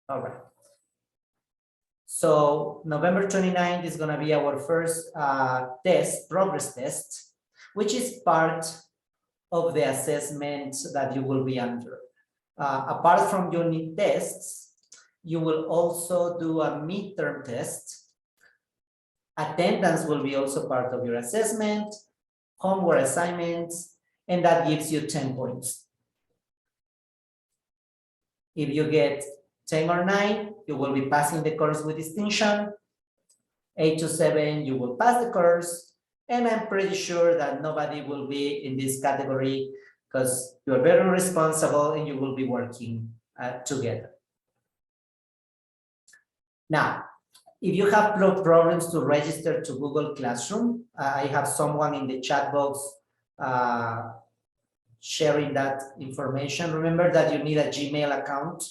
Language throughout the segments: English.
All right. So November 29th is going to be our first progress test, which is part of the assessment that you will be under. Apart from unit tests, you will also do a midterm test. Attendance will be also part of your assessment, homework assignments, and that gives you 10 points. If you get 10 or 9, you will be passing the course with distinction. 8 to 7, you will pass the course. And I'm pretty sure that nobody will be in this category because you are very responsible and you will be working together. Now, if you have problems to register to Google Classroom, I have someone in the chat box sharing that information. Remember that you need a Gmail account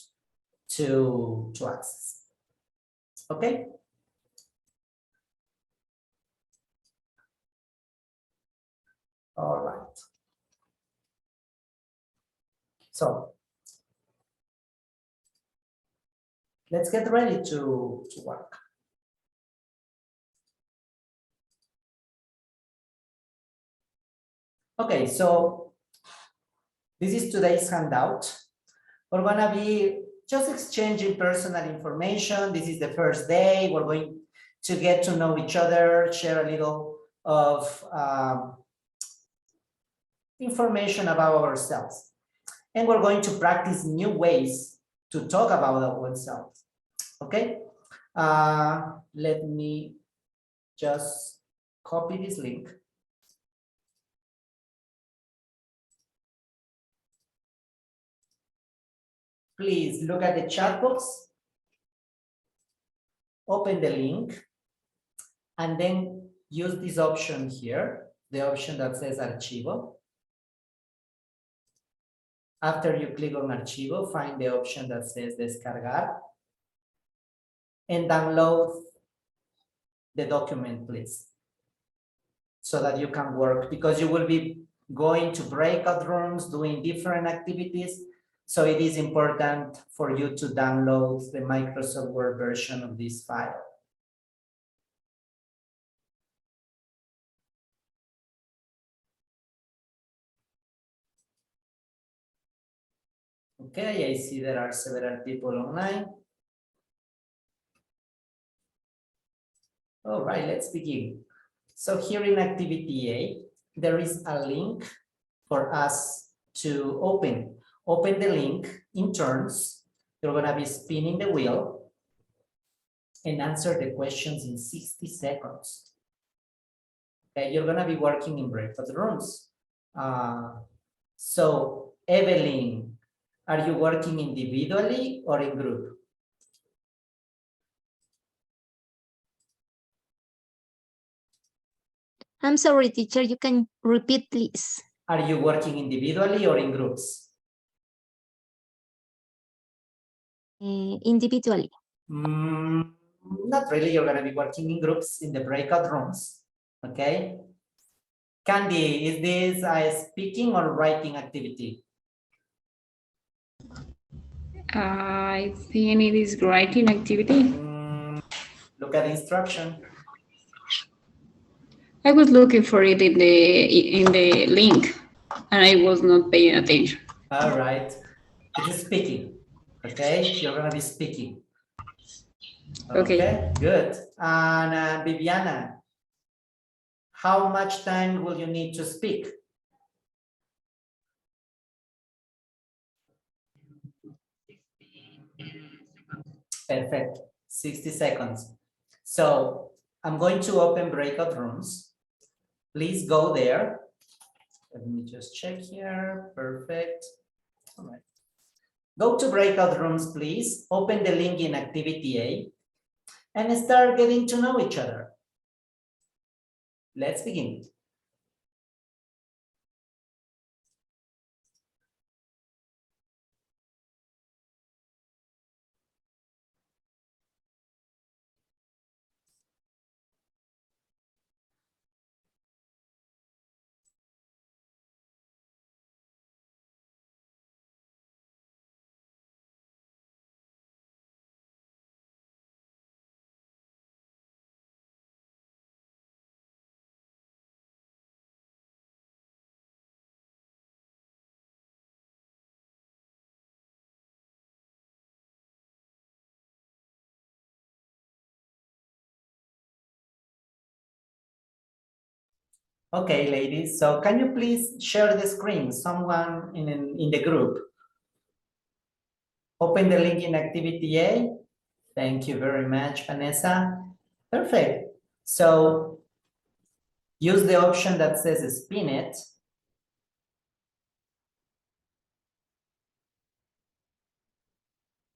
to access. Okay. All right. So let's get ready to work. Okay, so this is today's handout. We're gonna be just exchanging personal information. This is the first day. We're going to get to know each other, share a little of information about ourselves. And we're going to practice new ways to talk about ourselves. Okay, let me just copy this link. Please look at the chat box, open the link, and then use this option here, the option that says Archivo. After you click on Archivo, find the option that says Descargar and download the document, please, so that you can work, because you will be going to breakout rooms, doing different activities. So it is important for you to download the Microsoft Word version of this file. Okay, I see there are several people online. All right, let's begin. So here in activity A, there is a link for us to open. Open the link in turns. You're going to be spinning the wheel and answer the questions in 60 seconds. Okay, you're going to be working in breakout rooms. So, Evelyn, are you working individually or in group? I'm sorry, teacher, you can repeat, please. Are you working individually or in groups? Individually. Not really. You're going to be working in groups in the breakout rooms. Okay. Candy, is this a speaking or writing activity? I think it is writing activity. Look at the instruction. I was looking for it in the link, and I was not paying attention. All right. It is speaking. Okay, you're going to be speaking. Okay, good. And Viviana, how much time will you need to speak? Perfect. 60 seconds. So I'm going to open breakout rooms. Please go there. Let me just check here. Perfect. All right. Go to breakout rooms, please. Open the link in activity A and start getting to know each other. Let's begin. Okay, ladies, so can you please share the screen, someone in the group? Open the link in activity A. Thank you very much, Vanessa. Perfect. So use the option that says spin it.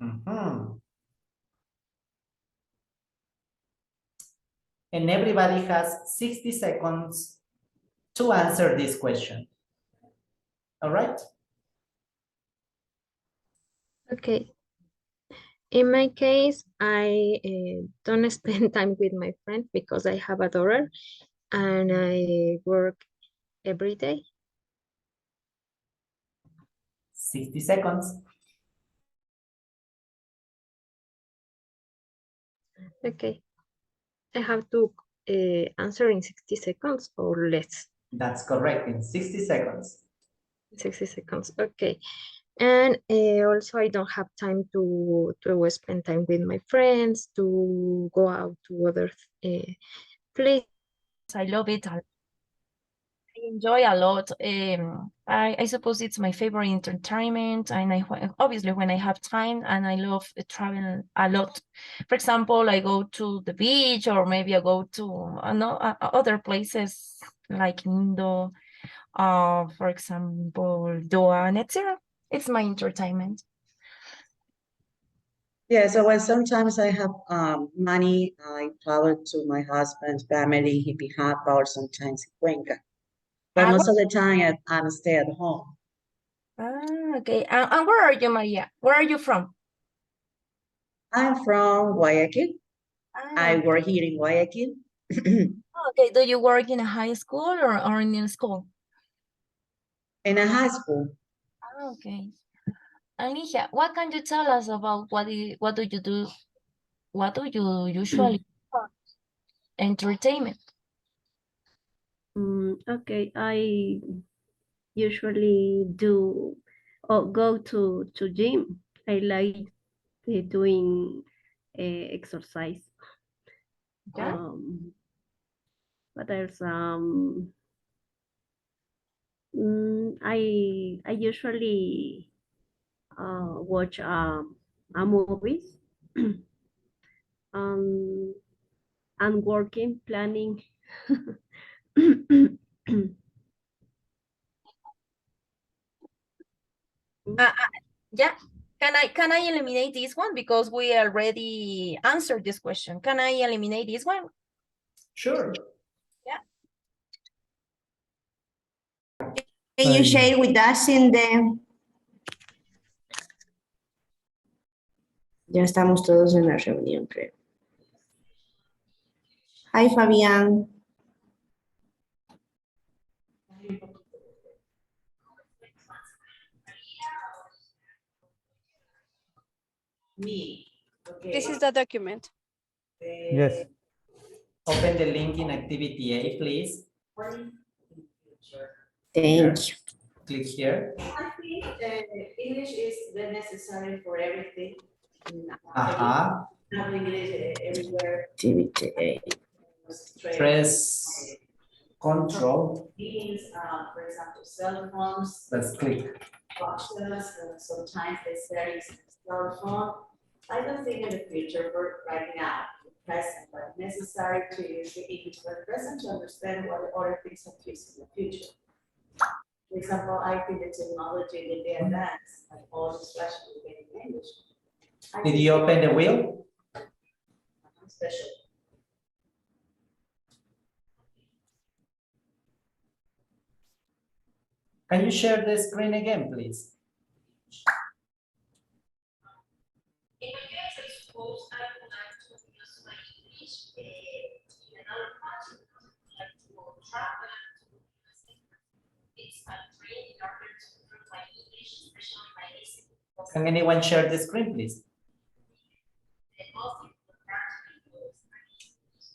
Mhm. And everybody has 60 seconds to answer this question. All right? Okay. In my case, I don't spend time with my friend because I have a daughter and I work every day. 60 seconds. Okay. I have to answer in 60 seconds or less. That's correct, in 60 seconds. 60 seconds. Okay. And also I don't have time to spend time with my friends, to go out to other places. I love it. I enjoy a lot. I suppose it's my favorite entertainment, and obviously when I have time, and I love traveling a lot. For example, I go to the beach, or maybe I go to other places like Indo, for example, Doha, and etc. It's my entertainment. Yeah, so when sometimes I have money, I travel to my husband's family in Pijapa or sometimes in Cuenca. But most of the time I'm stay at home. Okay. And where are you, Maria? Where are you from? I'm from Guayaquil. I Ah, work here in Guayaquil. okay. Do you work in a high school or in a school? In a high school. Okay. Alicia, what can you tell us about what do you do? What do you usually for entertainment? Okay, I usually do or go to gym. I like doing exercise. Yeah. What else? I usually watch a movies. And working, planning. Yeah. Can I eliminate this one because we already answered this question? Can I eliminate this one? Sure. Can you share with us in the... Ya estamos todos en la reunión, creo. Hi, Fabián. This is the document. Yes. Open the link in activity A, please. Thank you. Click here. I think English is the necessary for everything. Having it everywhere. Activity A. Press Control. Meetings, for example, cell phones. Let's click. Watches, sometimes they say cell phone. I don't think in the future, but right now, present, but necessary to use the English for the present to understand what other things are used in the future. For example, I think the technology will be advanced, like all this fashion will be in English. Did you open the wheel? Special. Can you share the screen again, please? In my case, I suppose I would like to use my English in another country because I would like to travel to this country in order to improve my English, especially my listening. Can anyone share the screen, please? The most important part because my English,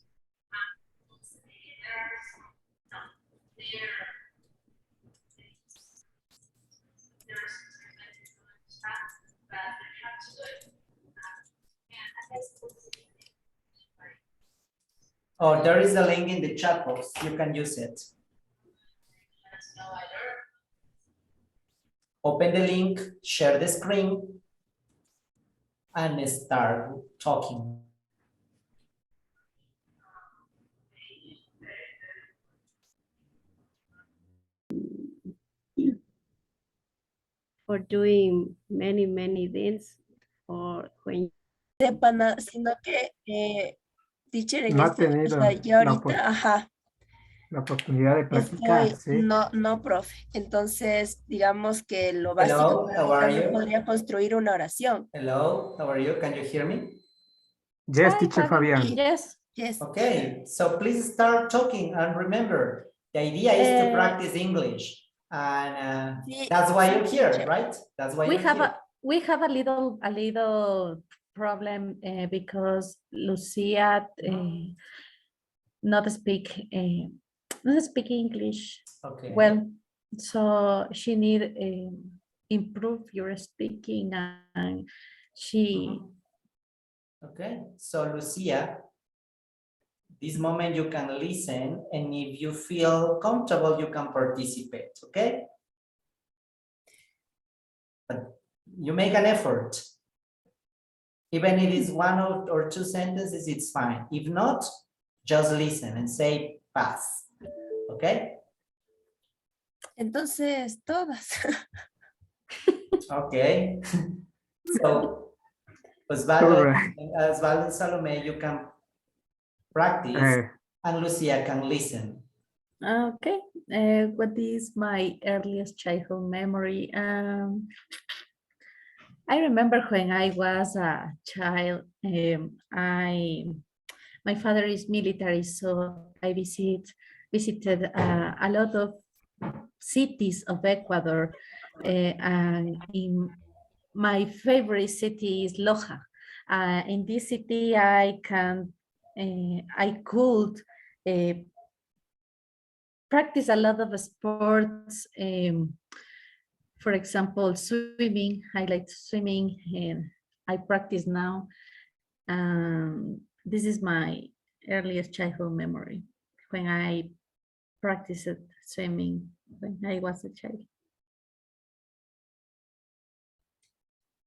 Oh, there is a link in the chat box. You can use it. open the link, share the screen, and start talking. For doing many things or when Sepa sino que, teacher, en No ha este, o tenido sea, yo la ahorita, ajá, la oportunidad de practicar, estoy, ¿sí? no, profe. Entonces, digamos que lo Hello, básico que how are ahorita yo you? podría construir una oración. Hello, how are you? Can you hear me? Yes, Hi, teacher Fabián. Yes. Yes. Okay, so please start talking and remember, the idea is to Uh, practice English. And Sí, that's why sí, you're here, teacher. right? That's why we you're have here. a little problem because Lucia not speak English Okay. well, so she need improve your speaking and she Okay, so Lucia, this moment you can listen, and if you feel comfortable, you can participate, okay? But you make an effort. Even if it is one or two sentences, it's fine. If not, just listen and say pass, okay? Entonces, todas. Okay. So, All Osvaldo, right. Osvaldo and Salome, you can practice, and Lucia can listen. okay. What is my earliest childhood memory? I remember when I was a child, my father is military, so I visited a lot of cities of Ecuador, and in my favorite city is Loja. In this city, I could practice a lot of sports. For example, swimming. I like swimming, and I practice now. This is my earliest childhood memory when I practiced swimming when I was a child.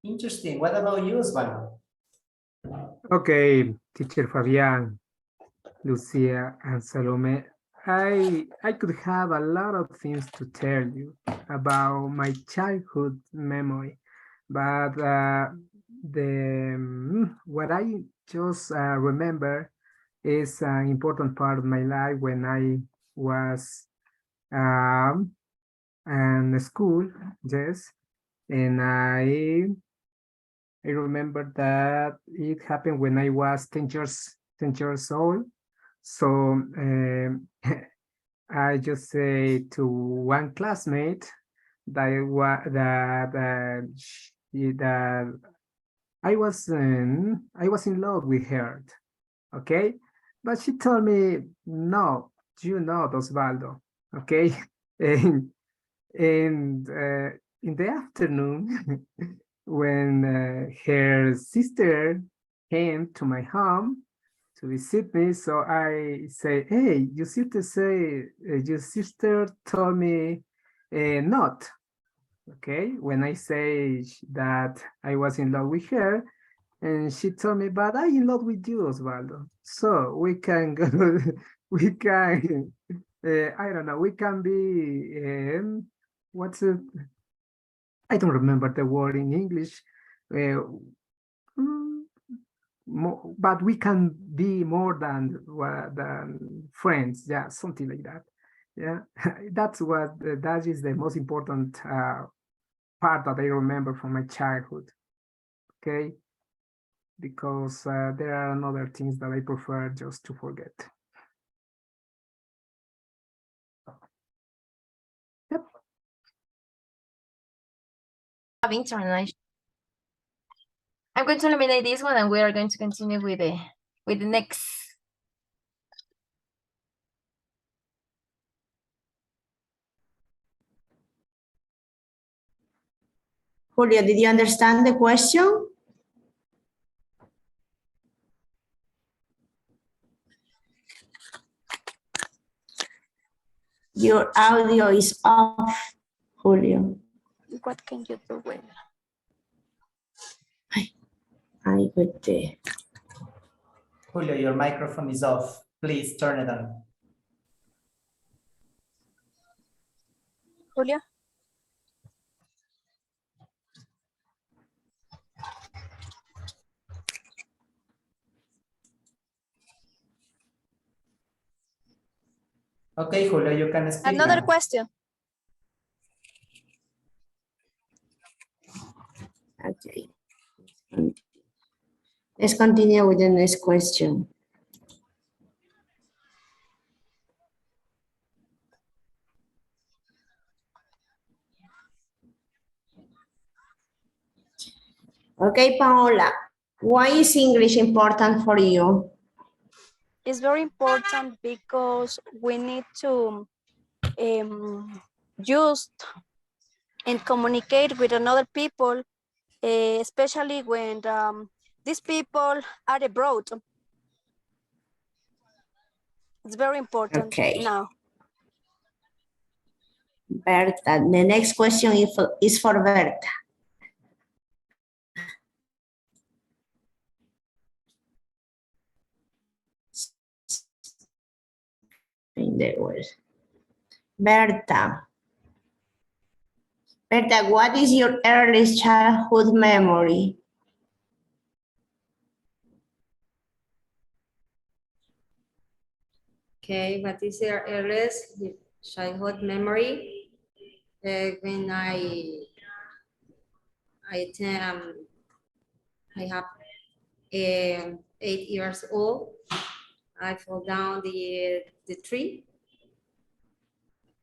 Interesting. What about you, Osvaldo? Okay, teacher Fabián, Lucia, and Salome. I could have a lot of things to tell you about my childhood memory, but what I just remember is an important part of my life when I was in school, yes, and I remember that it happened when I was 10 years old. So I just say to one classmate that I was in love with her, okay? But she told me, no, you not, Osvaldo, okay? And in the afternoon, when her sister came to my home to visit me, so I say, hey, your sister told me not, okay? When I say that I was in love with her, and she told me, but I'm in love with you, Osvaldo. So we can go, we can, I don't know, we can be, what's it? I don't remember the word in English. But we can be more than friends. Yeah, something like that. Yeah, that is the most important part that I remember from my childhood. Okay, because there are other things that I prefer just to forget. Yep. Of international. I'm going to eliminate this one, and we are going to continue with the next. Julio, did you understand the question? Your audio is off, Julio. what can you do with? I would Julio, your microphone is off. Please turn it on. Julia? Okay, Julio, you can speak Another now. question. okay. Let's continue with the next question. Okay, Paola, why is English important for you? It's very important because we need to use and communicate with another people, especially when these people are abroad. It's very important Okay. now. Berta, the next question is for Berta. There was Berta. Berta, what is your earliest childhood memory? Okay, what is your earliest childhood memory? When I have 8 years old, I fall down the tree.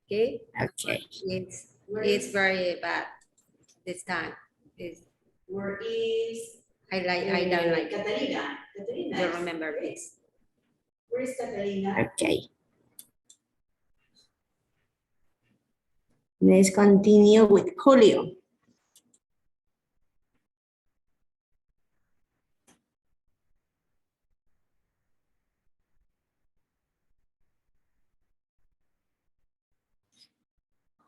Okay. Okay. It's very bad this time. Where is I don't like it. Caterina? Caterina. Don't remember this. Where is Caterina? Okay. Let's continue with Julio.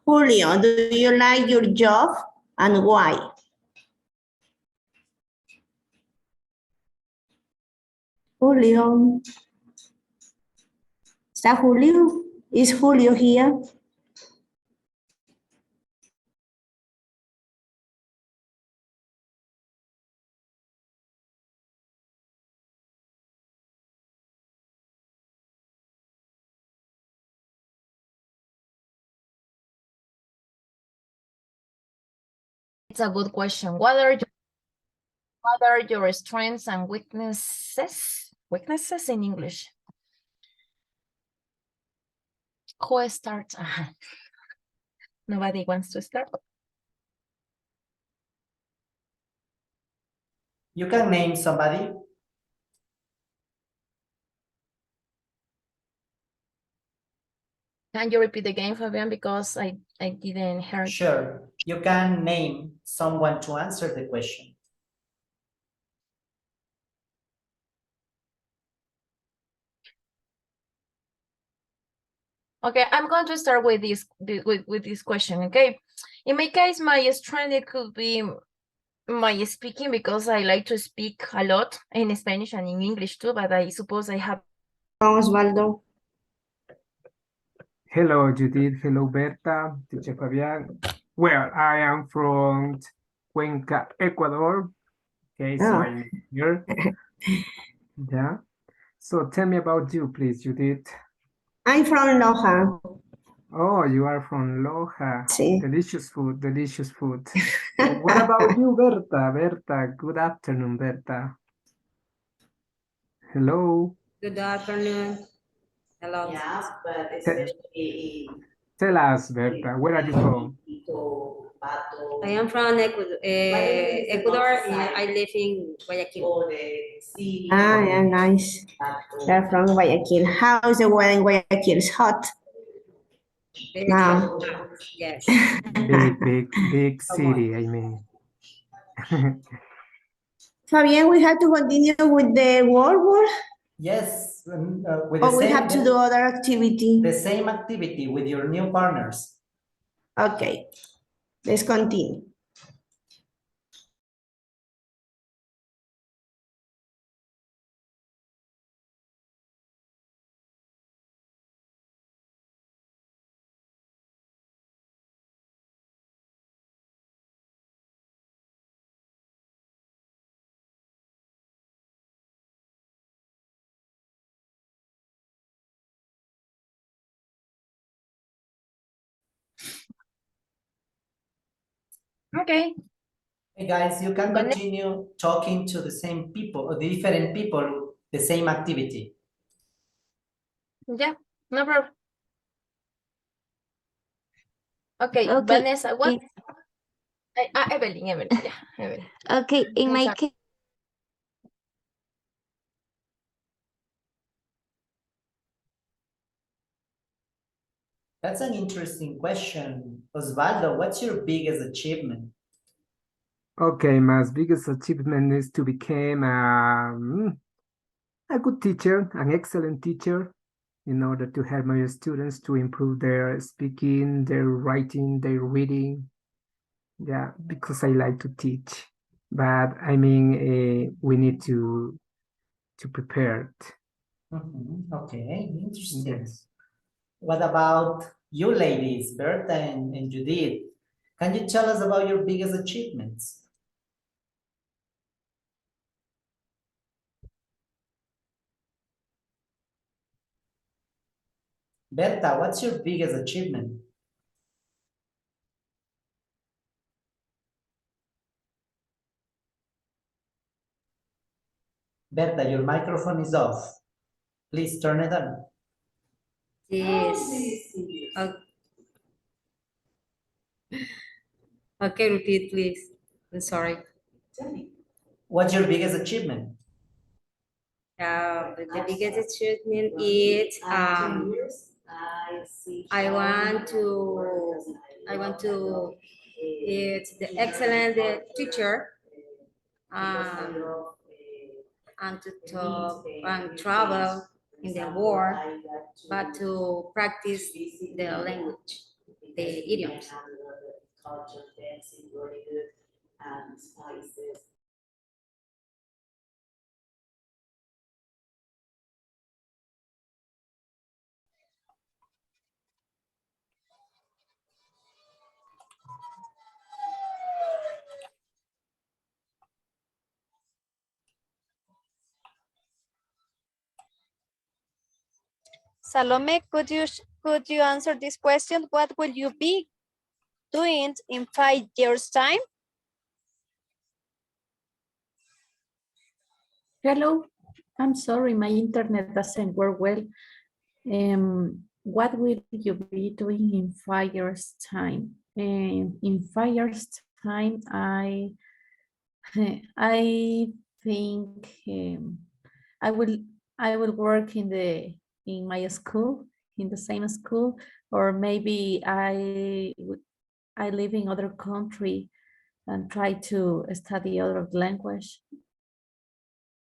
Julio, do you like your job and why? Julio. ¿Está Julio? Is Julio here? It's a good question. What are your strengths and weaknesses? Weaknesses in English. Who starts? Nobody wants to start. You can name somebody. Can you repeat the game, Fabian? Because I didn't hear. Sure. You can name someone to answer the question. Okay, I'm going to start with this question. Okay, in my case, my strength it could be my speaking because I like to speak a lot in Spanish and in English too. But I suppose I have. Osvaldo. Hello, Judith. Hello, Berta. Teacher Fabian. Well, I am from Cuenca, Ecuador. Okay, so I'm here. Yeah. So tell me about you, please, Judith. I'm from Loja. Oh, you are from Loja. Sí. Delicious food, delicious food. What about you, Berta? Berta, good afternoon, Berta. Hello. Good afternoon. Hello. Yeah, but especially Tell us, Berta, where are you from? I am from Ecuador. I live in Guayaquil. Ah, yeah, nice. They're from Guayaquil. How is the weather in Guayaquil? It's hot. Now. Yes. Big city, I mean. Fabian, we have to continue with the word. Yes. With or we have to do other activity. The same activity with your new partners. Okay. Let's continue. Okay. Hey guys, you can continue talking to the same people, or the different people, the same activity. Yeah, no problem. Okay, Okay, Vanessa, what? Evelyn, yeah, Evelyn. Okay, in my Exactly. case, That's an interesting question. Osvaldo, what's your biggest achievement? Okay, my biggest achievement is to become a good teacher, an excellent teacher, in order to help my students to improve their speaking, their writing, their reading. Yeah, because I like to teach. But I mean, we need to prepare it. Okay, interesting. Yes. What about you ladies, Berta and Judith? Can you tell us about your biggest achievements? Berta, what's your biggest achievement? Berta, your microphone is off. Please turn it on. Yes. Okay, repeat, please. I'm sorry. What's your biggest achievement? The biggest achievement is I want to it's the excellent teacher and to talk and travel in the world, but to practice the language, the idioms. Culture, dancing, Bollywood, and spices. Salome, could you answer this question? What will you be doing in 5 years' time? Hello, I'm sorry, my internet doesn't work well. What will you be doing in 5 years' time? In 5 years' time, I think I will work in my school, in the same school, or maybe I live in other country and try to study other language.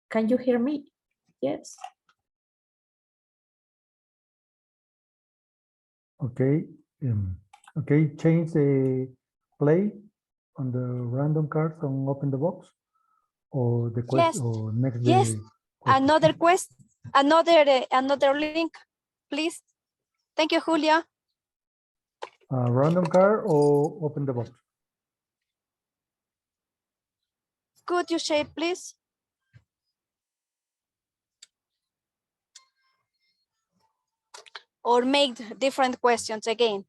Can you hear me? Yes. Okay. Okay, change the play on the random cards and open the box, or the question, Yes. or next Yes. the Another question, another link, please. Thank you, Julia. random card or open the box. Could you share, please? Or make different questions again.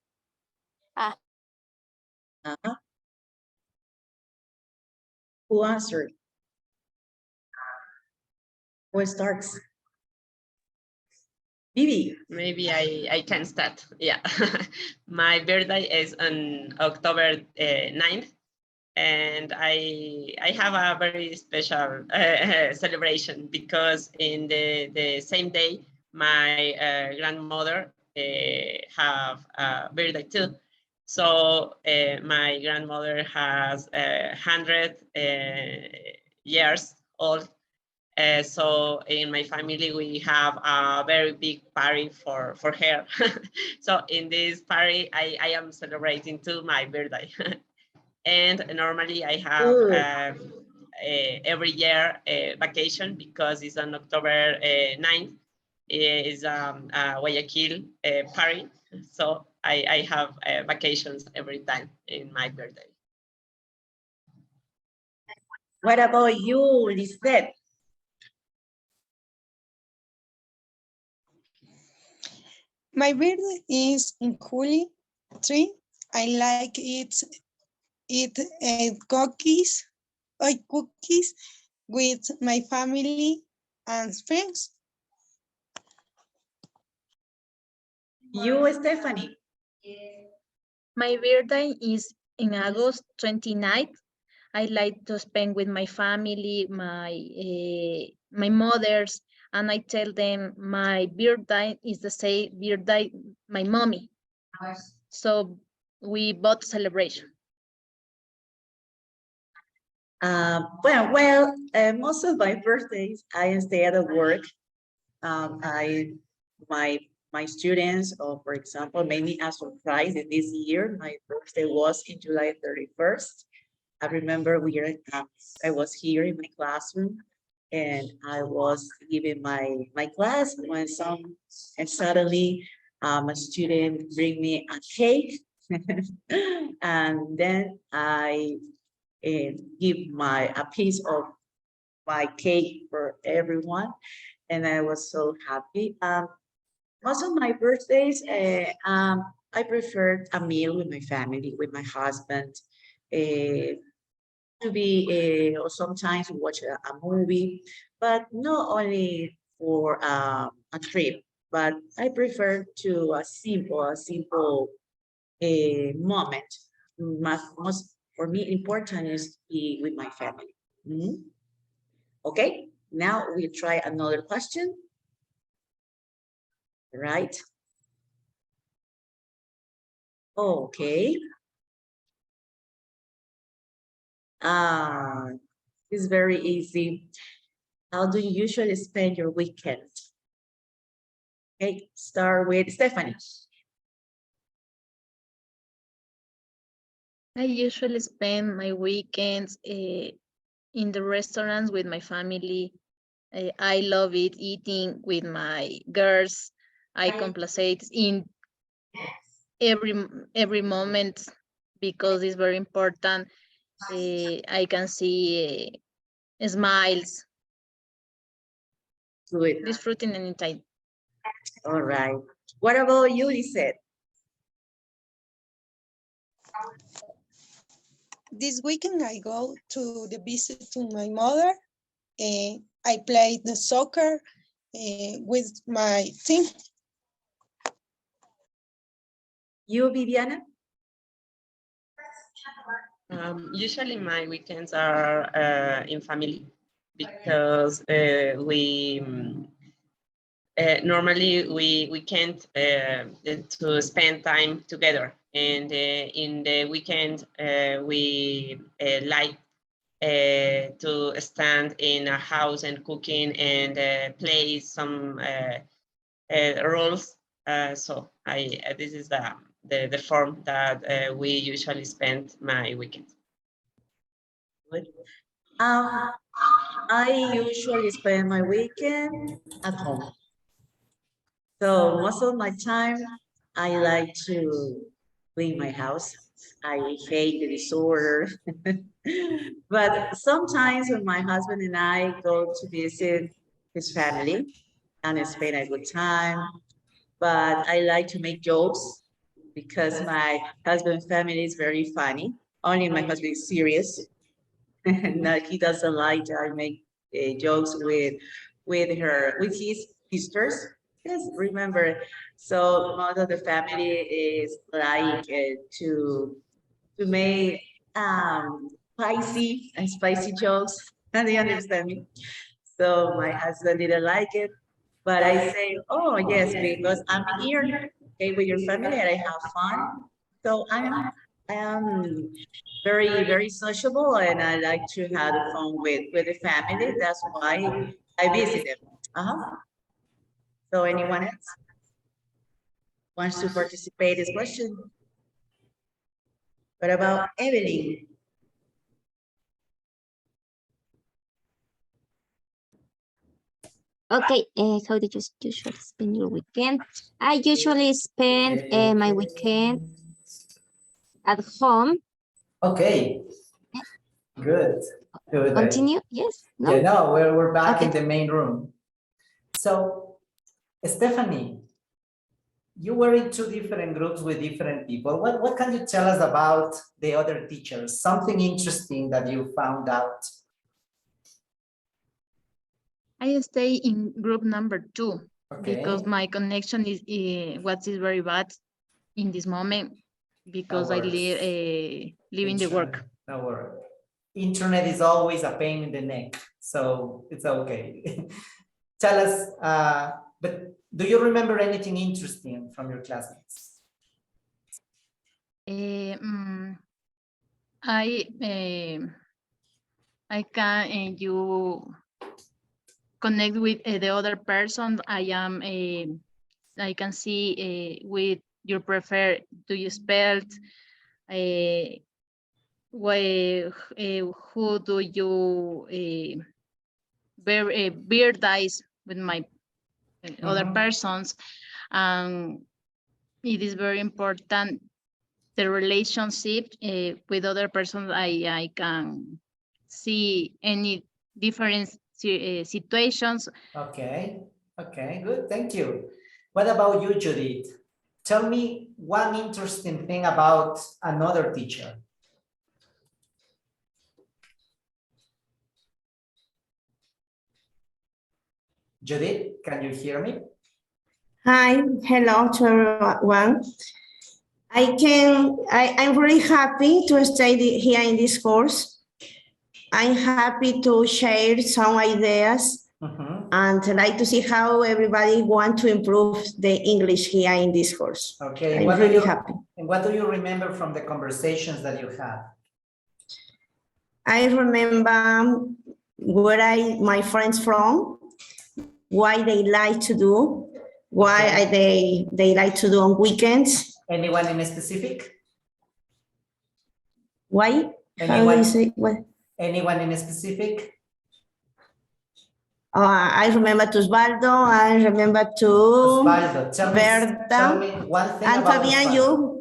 Who answered? Who starts? Vivi. Maybe I can start. Yeah. My birthday is on October 9th. And I have a very special celebration because in the same day, my grandmother have a birthday too. So my grandmother has 100 years old. So in my family, we have a very big party for her. So in this party, I am celebrating too my birthday. And normally I have every year a vacation because it's on October 9th. Is Guayaquil party. So I have vacations every time in my birthday. What about you, Lisette? My birthday is in July 3. I like eat cookies with my family and friends. You, Stephanie. My birthday is in August 29th. I like to spend with my family, my mothers, and I tell them my birthday is the same birthday my mommy. So we both celebration. Most of my birthdays I stay at work. My students, or for example, made me a surprise that this year. My birthday was in July 31st. I remember I was here in my classroom and I was giving my class and suddenly a student bring me a cake and then I give a piece of my cake for everyone and I was so happy. Most of my birthdays, I prefer a meal with my family, with my husband, to be, or sometimes watch a movie, but not only for a trip, but I prefer to a simple moment. Most for me important is to be with my family. Okay, now we try another question. Right. Okay. It's very easy. How do you usually spend your weekend? Okay, start with Stephanie. I usually spend my weekends in the restaurants with my family. I love it eating with my girls. I compensate in every moment because it's very important. I can see smiles. Good. Disfruting anytime. All right. What about you, Lisette? This weekend I go to the visit to my mother. I played the soccer with my team. You, Viviana? Usually my weekends are in family because we normally we can't to spend time together, and in the weekend we like to stand in a house and cooking and play some roles. So this is the form that we usually spend my weekend. Good. I usually spend my weekend at home. So most of my time, I like to clean my house. I hate the disorder. But sometimes when my husband and I go to visit his family and spend a good time, but I like to make jokes because my husband's family is very funny. Only my husband is serious. And he doesn't like I make jokes with his sisters. Yes, remember. So most of the family is like to make spicy jokes. And they understand me. So my husband didn't like it, but I say, oh yes, because I'm here, okay, with your family and I have fun. So I am very sociable and I like to have fun with the family. That's why I visit them. So anyone else wants to participate in this question? What about Evelyn? Okay, how did you usually spend your weekend? I usually spend my weekend at home. Okay, good. Good. Continue? Yes? No? Yeah, no, we're back Okay. in the main room. So, Stephanie, you were in two different groups with different people. What can you tell us about the other teachers? Something interesting that you found out? I stay in group number 2 Okay. because my connection is very bad in this moment because I live in the work. No worry. Internet is always a pain in the neck, so it's okay. Tell us, but do you remember anything interesting from your classmates? I can you connect with the other person. I can see with your prefer. Do you spell? Who do you bear dice with my other persons? It is very important the relationship with other persons. I can see any different situations. Okay, okay, good, thank you. What about you, Judith? Tell me one interesting thing about another teacher. Judith, can you hear me? Hi, hello to everyone. I'm really happy to stay here in this course. I'm happy to share some ideas and like to see how everybody want to improve the English here in this course. Okay, I'm really happy. And what do you remember from the conversations that you had? I remember where my friends from, why they like to do, why they like to do on weekends. Anyone in specific? Why? Anyone, How do you say what? Anyone in specific? I remember to Osvaldo, I remember to Osvaldo, tell Berta, me one thing and about Fabian, Osvaldo. you.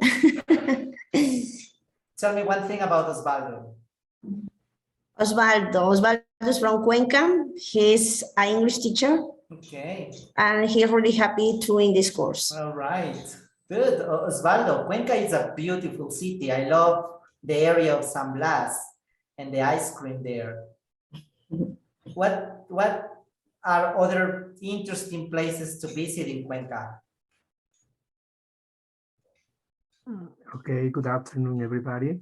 Tell me one thing about Osvaldo. Osvaldo is from Cuenca. He's an English teacher. Okay. And he's really happy to in this course. All right. Good. Osvaldo, Cuenca is a beautiful city. I love the area of San Blas and the ice cream there. What are other interesting places to visit in Cuenca? Okay, good afternoon, everybody.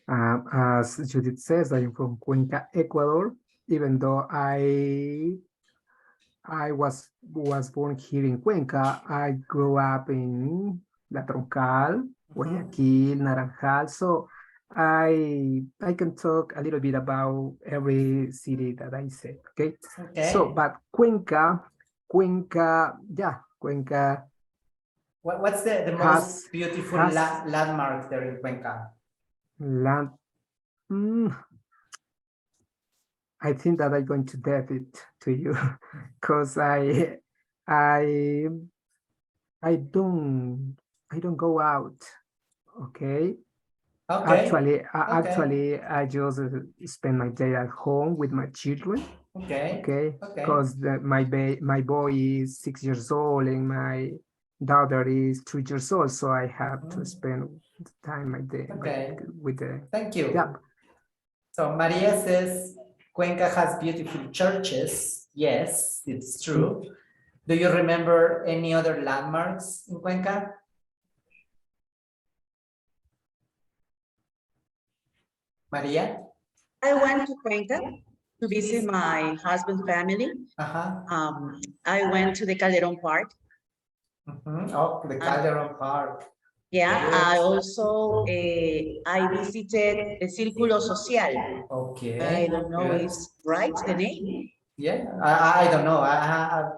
As Judith says, I am from Cuenca, Ecuador, even though I was born here in Cuenca. I grew up in La Troncal, Guayaquil, Naranjal. So I can talk a little bit about every city that I said, okay? So, but Cuenca, yeah, Cuenca. What's the most beautiful landmark there in Cuenca? I think that I'm going to debt it to you because I don't go out. Okay. Actually, I just spend my day at home with my children. Okay. Because my boy is 6 years old and my daughter is 3 years old, so I have to spend time my day with the. Thank you. Yeah. So Maria says Cuenca has beautiful churches. Yes, it's true. Do you remember any other landmarks in Cuenca? Maria? I went to Cuenca to visit my husband's family. I went to the Calderon Park. Oh, the Calderon Park. Yeah, I also I visited the Círculo Social. Okay. I don't know if it's right, the name. Yeah, I don't know. I've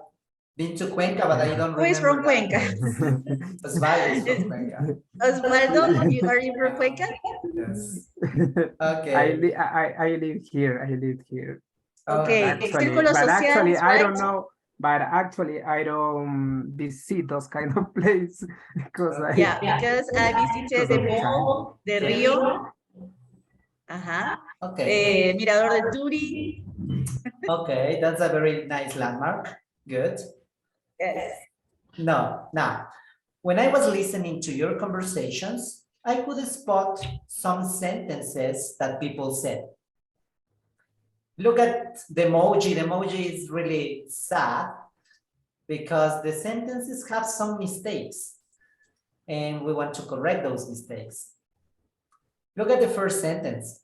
been to Cuenca, but I don't remember. Who is from Cuenca? Osvaldo is from Cuenca. Osvaldo, are you from Cuenca? Yes. Okay. I live here. Okay, círculos but actually, sociales, I don't right? know. But actually, I don't visit those kind of places because Yeah, because I visited the mall, the Rio. Ajá. Okay. Mirador del Turi. Okay, that's a very nice landmark. Good. Yes. No, now, when I was listening to your conversations, I could spot some sentences that people said. Look at the emoji. The emoji is really sad because the sentences have some mistakes and we want to correct those mistakes. Look at the first sentence.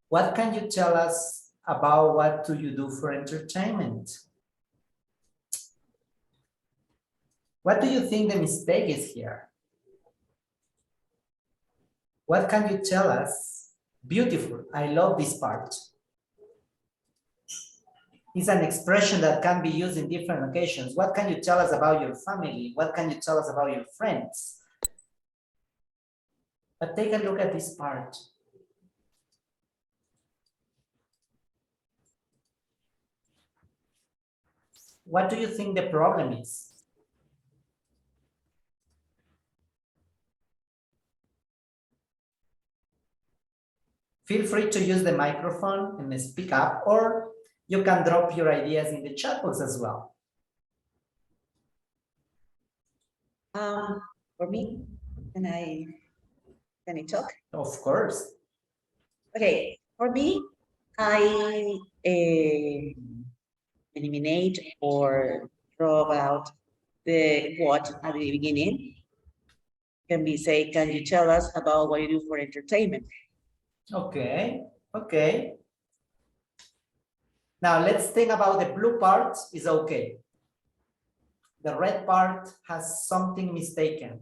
What can you tell us about what do you do for entertainment? What do you think the mistake is here? What can you tell us? Beautiful, I love this part. It's an expression that can be used in different occasions. What can you tell us about your family? What can you tell us about your friends? But take a look at this part. What do you think the problem is? Feel free to use the microphone and speak up, or you can drop your ideas in the chat box as well. For me, can I talk? Of course. Okay, for me, I eliminate or draw out the what at the beginning. Can be say, can you tell us about what you do for entertainment? Okay, okay. Now let's think about the blue part is okay. The red part has something mistaken.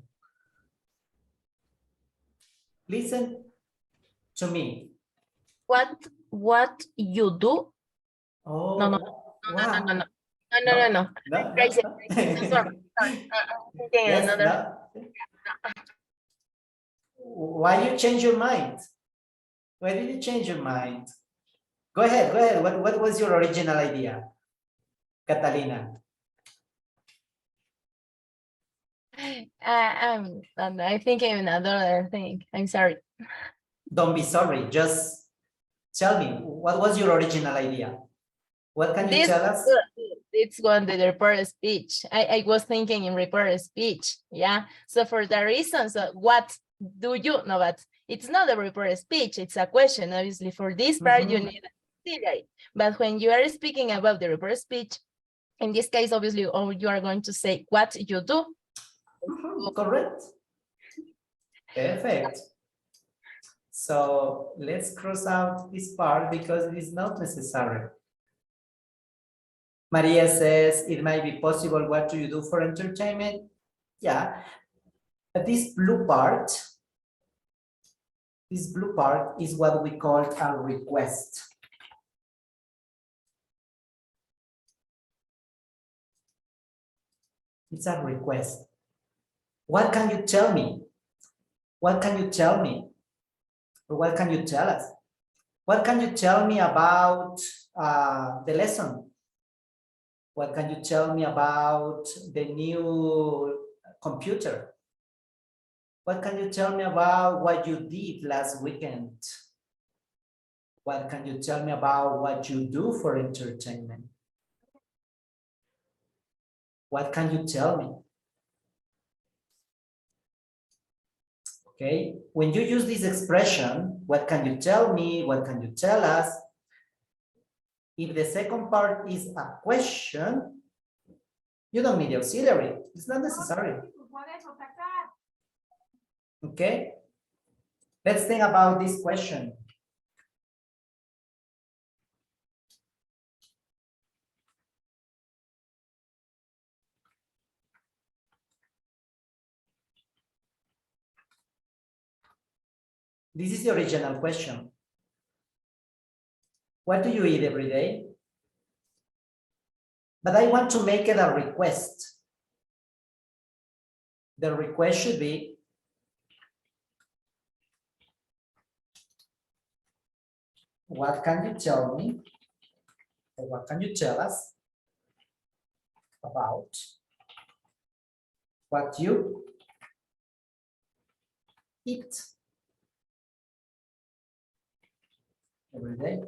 Listen to me. What you do? Oh, No. Crazy. Sorry. Yes, no. Why you change your mind? Why did you change your mind? Go ahead, go ahead. What was your original idea, Catalina? I'm thinking another thing. I'm sorry. Don't be sorry. Just tell me, what was your original idea? What can you tell us? It's going to the report speech. I was thinking in report speech. Yeah. So for the reasons, what do you know? But it's not a report speech. It's a question. Obviously, for this part, you need a auxiliary. But when you are speaking about the report speech, in this case, obviously, you are going to say what you do. Correct. Perfect. So let's cross out this part because it is not necessary. Maria says it might be possible. What do you do for entertainment? Yeah, but this blue part is what we call a request. It's a request. What can you tell me? What can you tell me? Or what can you tell us? What can you tell me about the lesson? What can you tell me about the new computer? What can you tell me about what you did last weekend? What can you tell me about what you do for entertainment? What can you tell me? Okay, when you use this expression, what can you tell me? What can you tell us? If the second part is a question, you don't need the auxiliary. It's not necessary. Okay, let's think about this question. This is the original question. What do you eat every day? But I want to make it a request. The request should be, what can you tell me? Or what can you tell us about what you eat every day?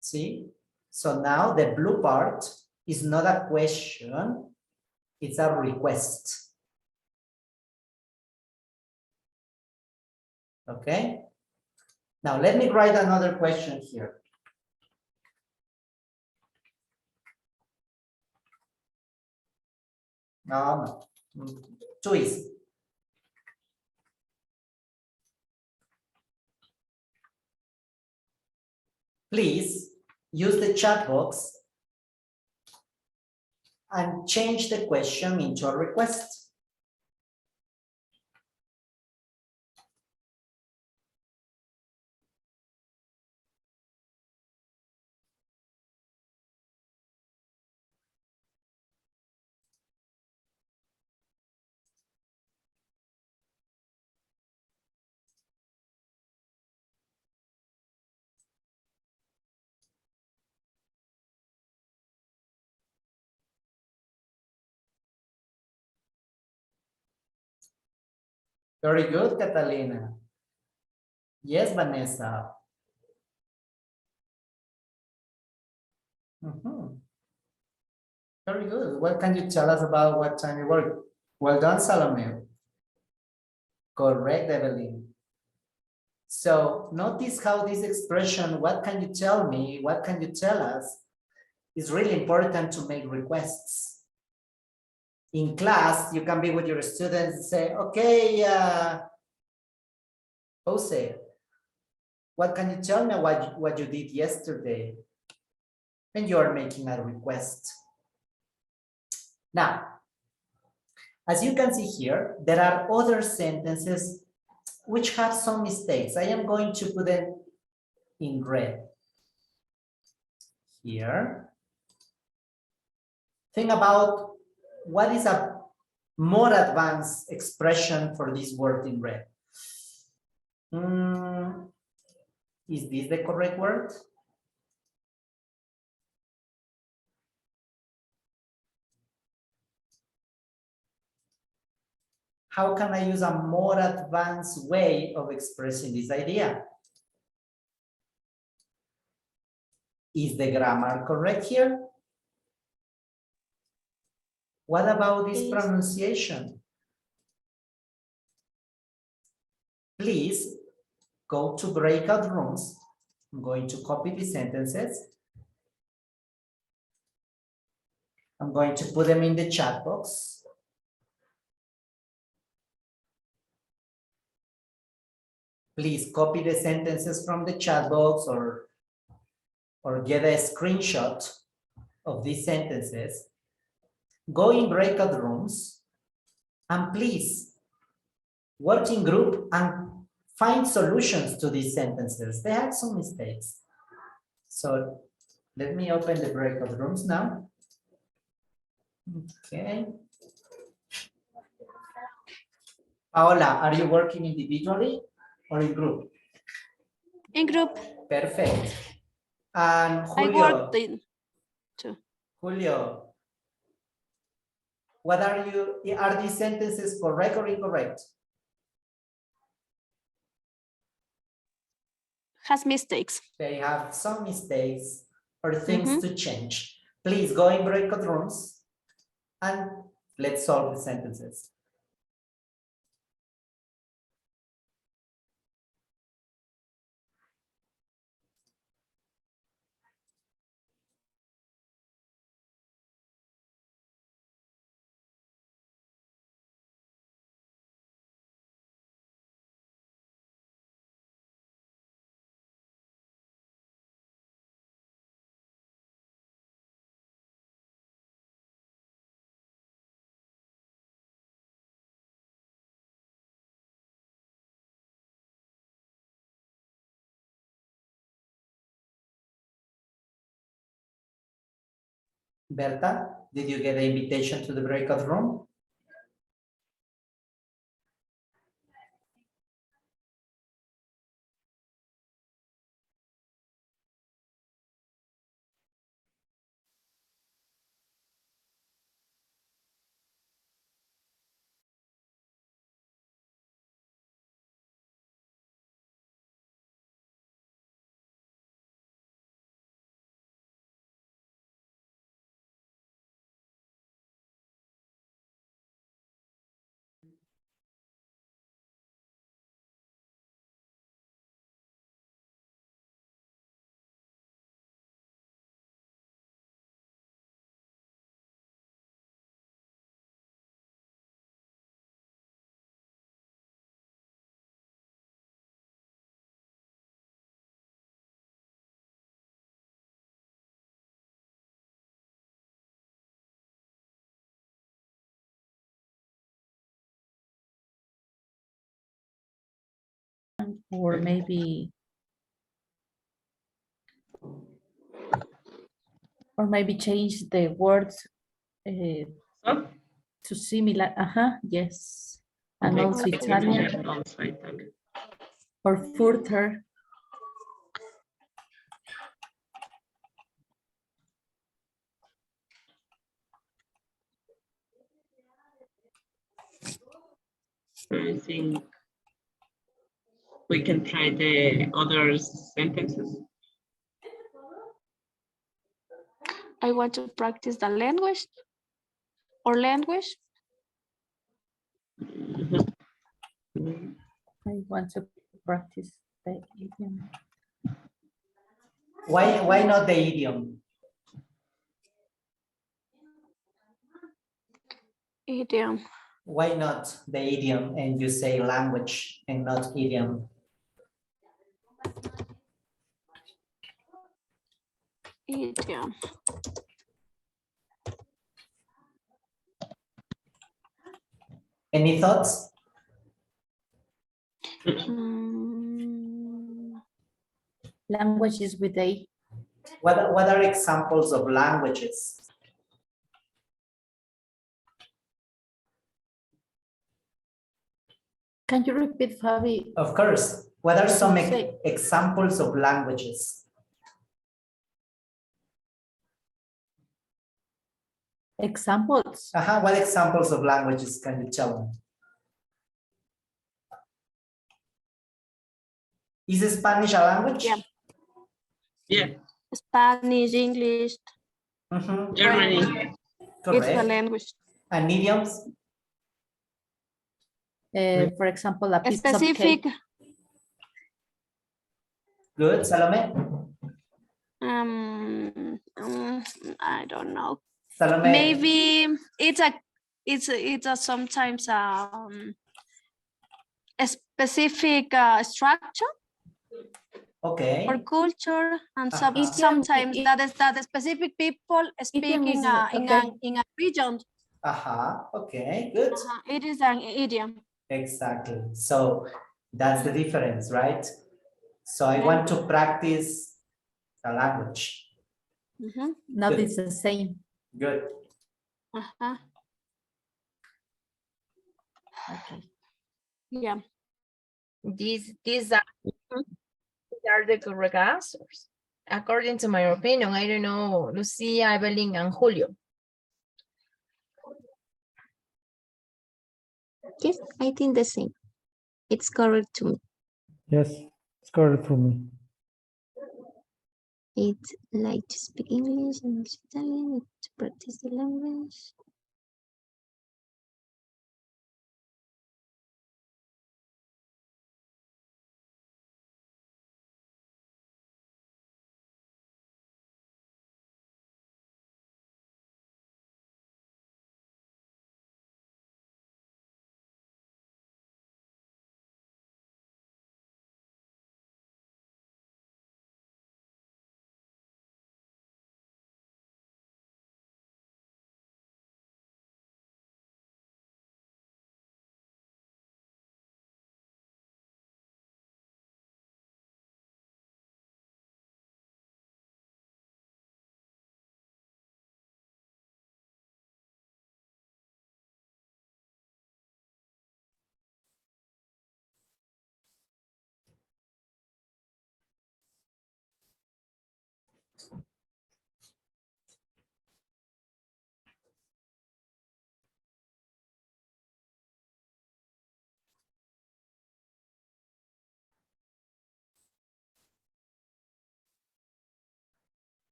See? So now the blue part is not a question, it's a request. Okay? Now let me write another question here. No, too easy. Please use the chat box and change the question into a request. Very good, Catalina. Yes, Vanessa. Very good. What can you tell us about what time you work? Well done, Salome. Correct, Evelyn. So notice how this expression, what can you tell me, what can you tell us, is really important to make requests. In class, you can be with your students and say, okay, Jose, what can you tell me what you did yesterday? And you are making a request. Now, as you can see here, there are other sentences which have some mistakes. I am going to put them in red. Here. Think about what is a more advanced expression for this word in red. Is this the correct word? How can I use a more advanced way of expressing this idea? Is the grammar correct here? What about this pronunciation? Please go to breakout rooms. I'm going to copy the sentences. I'm going to put them in the chat box. Please copy the sentences from the chat box or get a screenshot of these sentences. Go in breakout rooms and please work in group and find solutions to these sentences. They have some mistakes. So let me open the breakout rooms now. Okay. Paola, are you working individually or in group? In group. Perfect. And Julio. I worked in too. Julio, what are these sentences correct or incorrect? Has mistakes. They have some mistakes or things to change. Please go in breakout rooms and let's solve the sentences. Berta, did you get the invitation to the breakout room? or maybe change the words to similar. Yes. And Okay. also Italian Also Italian. or further. I think we can try the other sentences. I want to practice the language or language. I want to practice the idiom. Why not the idiom? Idiom. Why not the idiom and you say language and not idiom? Idiom. Any thoughts? Languages with a. What are examples of languages? Can you repeat, Fabi? Of course. What are some Say. examples of languages? Examples? What examples of languages can you tell me? Is Spanish a language? Yeah. Yeah. Spanish, English. Germany. It's a language. And idioms? For example, a piece Specific. of cake. Good, Salome? I don't know. Salome. Maybe it's a sometimes a specific structure. Okay. Or culture, and sometimes that specific people speak in a region. Okay, good. It is an idiom. Exactly. So that's the difference, right? So I want to practice the language. Not it's the same. Good. Okay. Yeah. These are the correct answers. According to my opinion, I don't know, Lucia, Evelyn, and Julio. Yes, I think the same. It's correct to me. Yes, it's correct for me. It's like to speak English and Italian, to practice the language.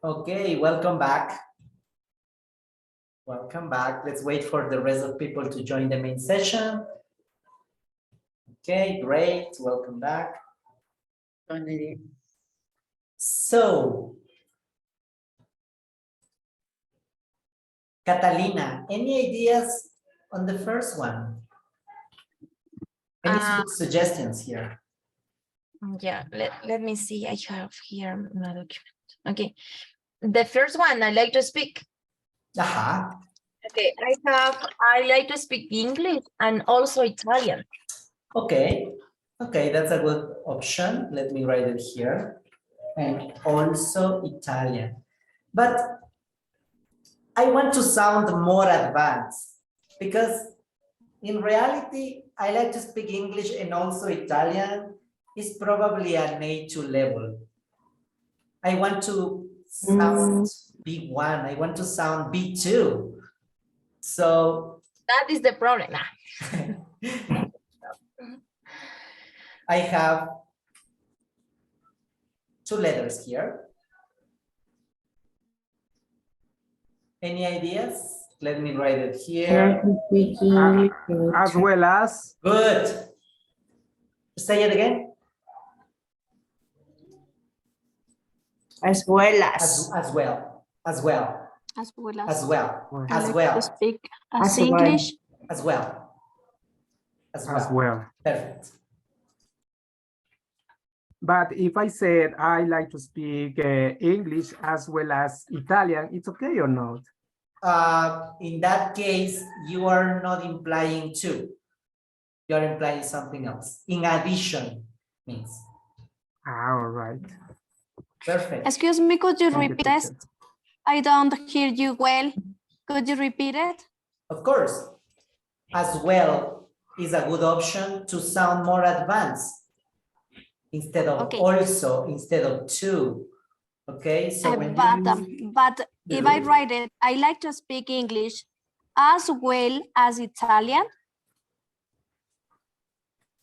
Okay, welcome back. Welcome back. Let's wait for the rest of people to join the main session. Okay, great. Welcome back. So, Catalina, any ideas on the first one? Any suggestions here? Yeah, let me see. I have here my document. Okay. The first one, I like to speak. Okay, I like to speak English and also Italian. Okay, okay, that's a good option. Let me write it here. And also Italian. But I want to sound more advanced because in reality, I like to speak English and also Italian is probably an A2 level. I want to sound B1. I want to sound B2. So that is the problem. I have 2 letters here. Any ideas? Let me write it here. As well as. Good. Say it again. As well as. As well. As well. As well as. As well. I As like well. to speak As English. As well. As well. As well. Perfect. But if I said I like to speak English as well as Italian, it's okay or not? In that case, you are not implying to. You are implying something else. In addition means. All right. Perfect. Excuse me, could you repeat this? I don't hear you well. Could you repeat it? Of course. As well is a good option to sound more advanced. Instead of also, instead of to. Okay, so when but if I write it, I like to speak English as well as Italian.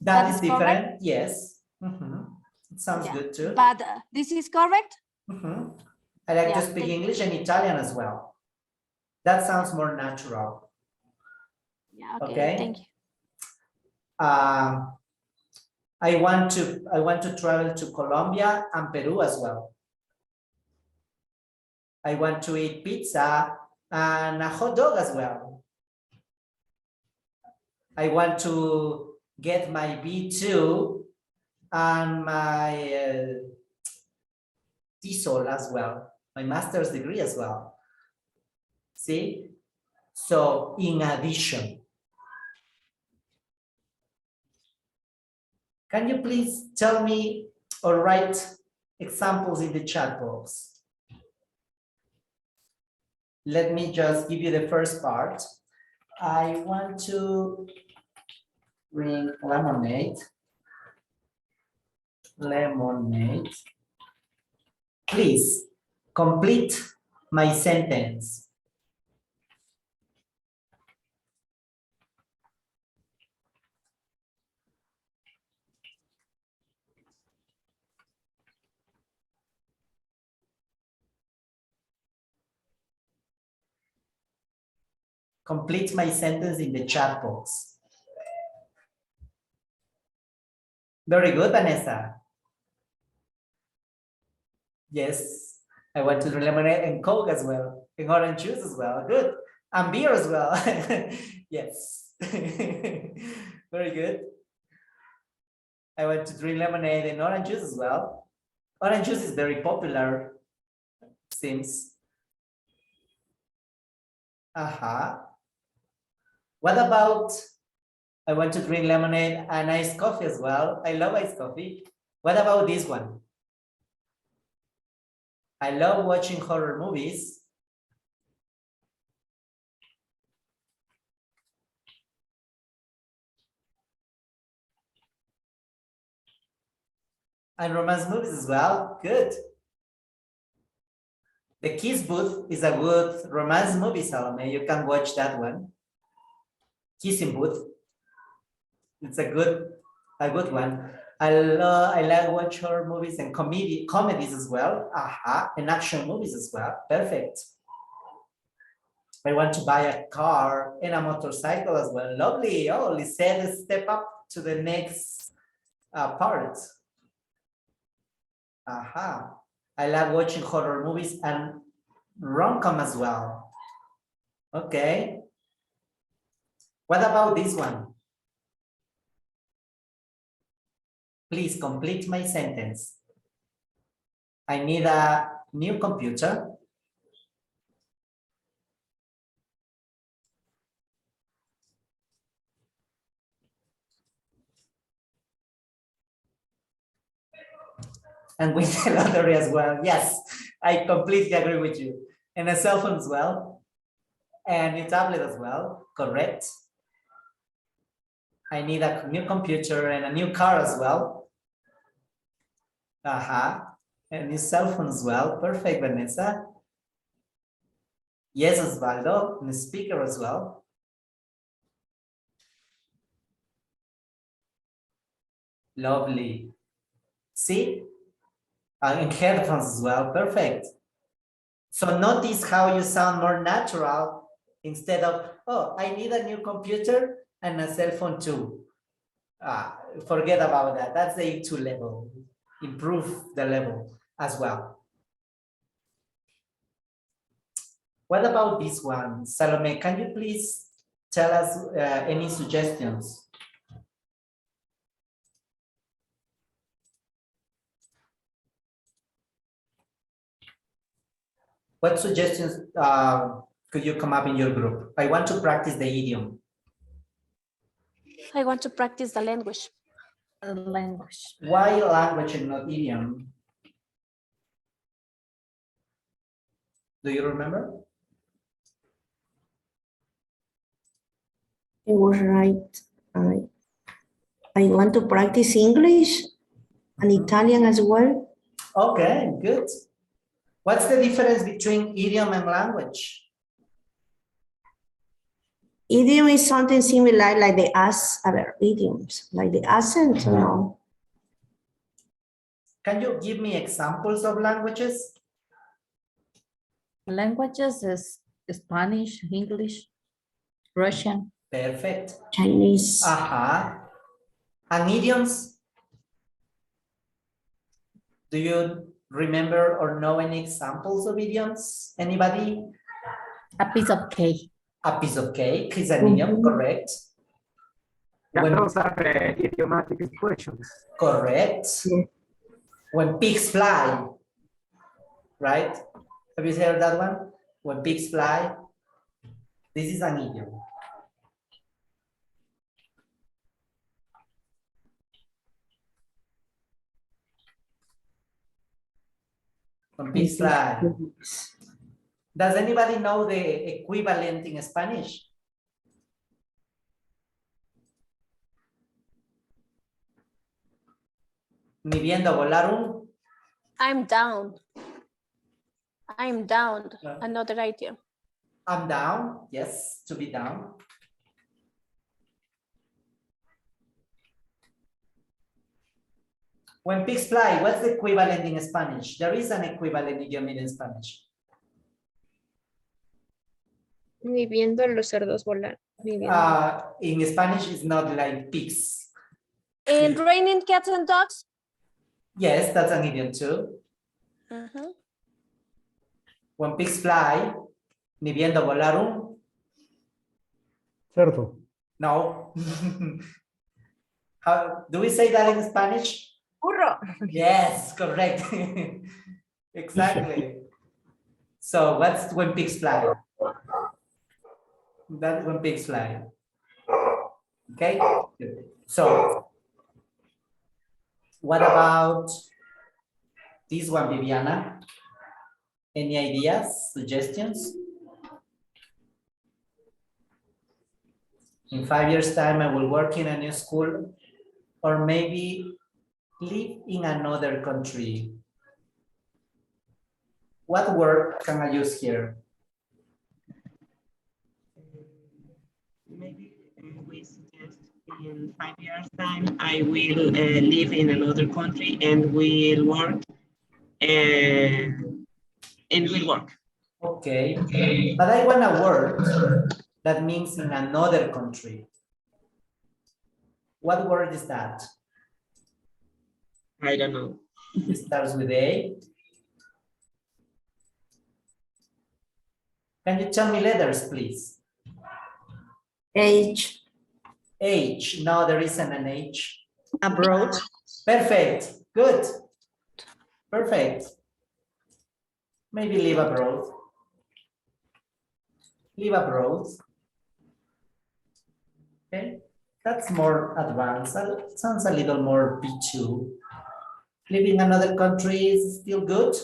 That is different, correct? Yes. It sounds good too. But this is correct? I like to speak English and Italian as well. That sounds more natural. Yeah, okay, thank you. I want to travel to Colombia and Peru as well. I want to eat pizza and a hot dog as well. I want to get my B2 and my TESOL as well, my master's degree as well. See? So in addition, can you please tell me or write examples in the chat box? Let me just give you the first part. I want to drink lemonade. Lemonade. Please complete my sentence. Complete my sentence in the chat box. Very good, Vanessa. Yes, I want to drink lemonade and Coke as well, and orange juice as well. Good, and beer as well. Yes, very good. I want to drink lemonade and orange juice as well. Orange juice is very popular, seems. What about, I want to drink lemonade and iced coffee as well. I love iced coffee. What about this one? I love watching horror movies. And romance movies as well. Good. The Kiss Booth is a good romance movie, Salome. You can watch that one. Kissing Booth. It's a good one. I like watch horror movies and comedies as well. And action movies as well. Perfect. I want to buy a car and a motorcycle as well. Lovely. Oh, Lisette, step up to the next part. I love watching horror movies and rom-com as well. Okay. What about this one? Please complete my sentence. I need a new computer. And with the lottery as well. Yes, I completely agree with you. And a cell phone as well. And a tablet as well, correct. I need a new computer and a new car as well. And a new cell phone as well. Perfect, Vanessa. Yes, Osvaldo, and a speaker as well. Lovely. See? And headphones as well, perfect. So notice how you sound more natural instead of, oh, I need a new computer and a cell phone too. Forget about that. That's the A2 level. Improve the level as well. What about this one? Salome, can you please tell us any suggestions? What suggestions could you come up in your group? I want to practice the idiom. I want to practice the language. Language. Why language and not idiom? Do you remember? It was right. I want to practice English and Italian as well. Okay, good. What's the difference between idiom and language? Idiom is something similar like the idioms, like the accent, no? Can you give me examples of languages? Languages is Spanish, English, Russian. Perfect. Chinese. And idioms? Do you remember or know any examples of idioms? Anybody? A piece of cake. A piece of cake is an idiom, correct? Those are idiomatic expressions. Correct. When pigs fly, right? Have you heard that one? When pigs fly, this is an idiom. When pigs fly. Does anybody know the equivalent in Spanish? Ni viendo volar un. I'm down. I'm down. Another idiom. I'm down. Yes, to be down. When pigs fly, what's the equivalent in Spanish? There is an equivalent idiom in Spanish. Ni viendo los cerdos volar. Ni viendo. In Spanish, it's not like pigs. In raining cats and dogs? Yes, that's an idiom too. When pigs fly, ni viendo volar un. Cerdo. No. How do we say that in Spanish? Burro. Yes, correct. Exactly. So what's when pigs fly? That's when pigs fly. Okay. So what about this one, Viviana? Any ideas, suggestions? In 5 years' time, I will work in a new school, or maybe live in another country. What word can I use here? Maybe we suggest in 5 years' time, I will live in another country and will work and will work. Okay, but I want a word that means in another country. What word is that? I don't know. It starts with A. Can you tell me letters, please? H. H. No, there isn't an H. Abroad. Perfect. Good. Perfect. Maybe live abroad. Live abroad. Okay. That's more advanced. That sounds a little more B2. Living in another country is still good.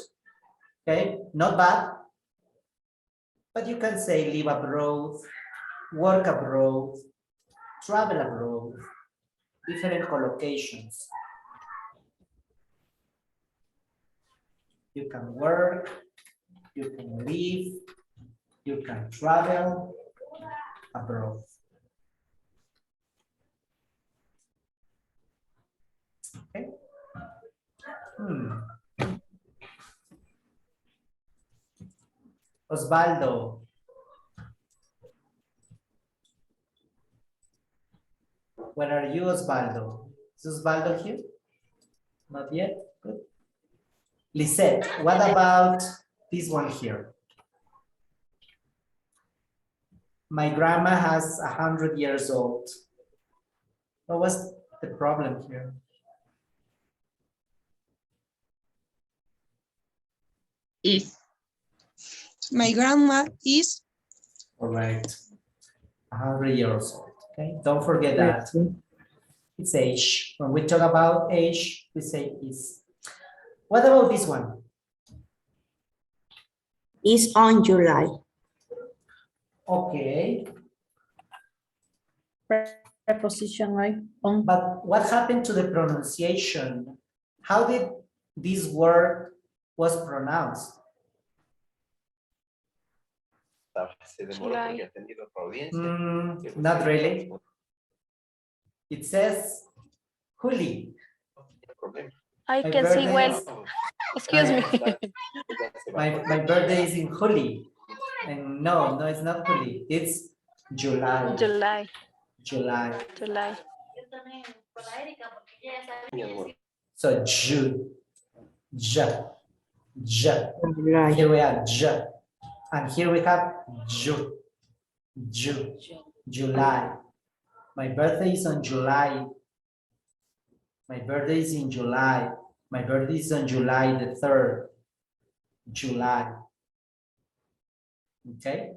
Okay. Not bad. But you can say live abroad, work abroad, travel abroad, different collocations. You can work, you can live, you can travel abroad. Okay. Osvaldo. Where are you, Osvaldo? Is Osvaldo here? Not yet. Good. Lisette, what about this one here? My grandma has 100 years old. What was the problem here? Is. My grandma is. All right. 100 years old. Okay. Don't forget that. It's age. When we talk about age, we say is. What about this one? Is on July. Okay. Preposition, right? On. But what happened to the pronunciation? How did this word was pronounced? Not really. It says Juli. I My can see birthday well. is- Excuse me. My birthday is in Juli. And no, it's not Juli. It's July. July. July. July. So Ju. J. J. Here we have J. And here we have Ju. Ju. July. My birthday is on July. My birthday is in July. My birthday is on July the 3rd. July. Okay?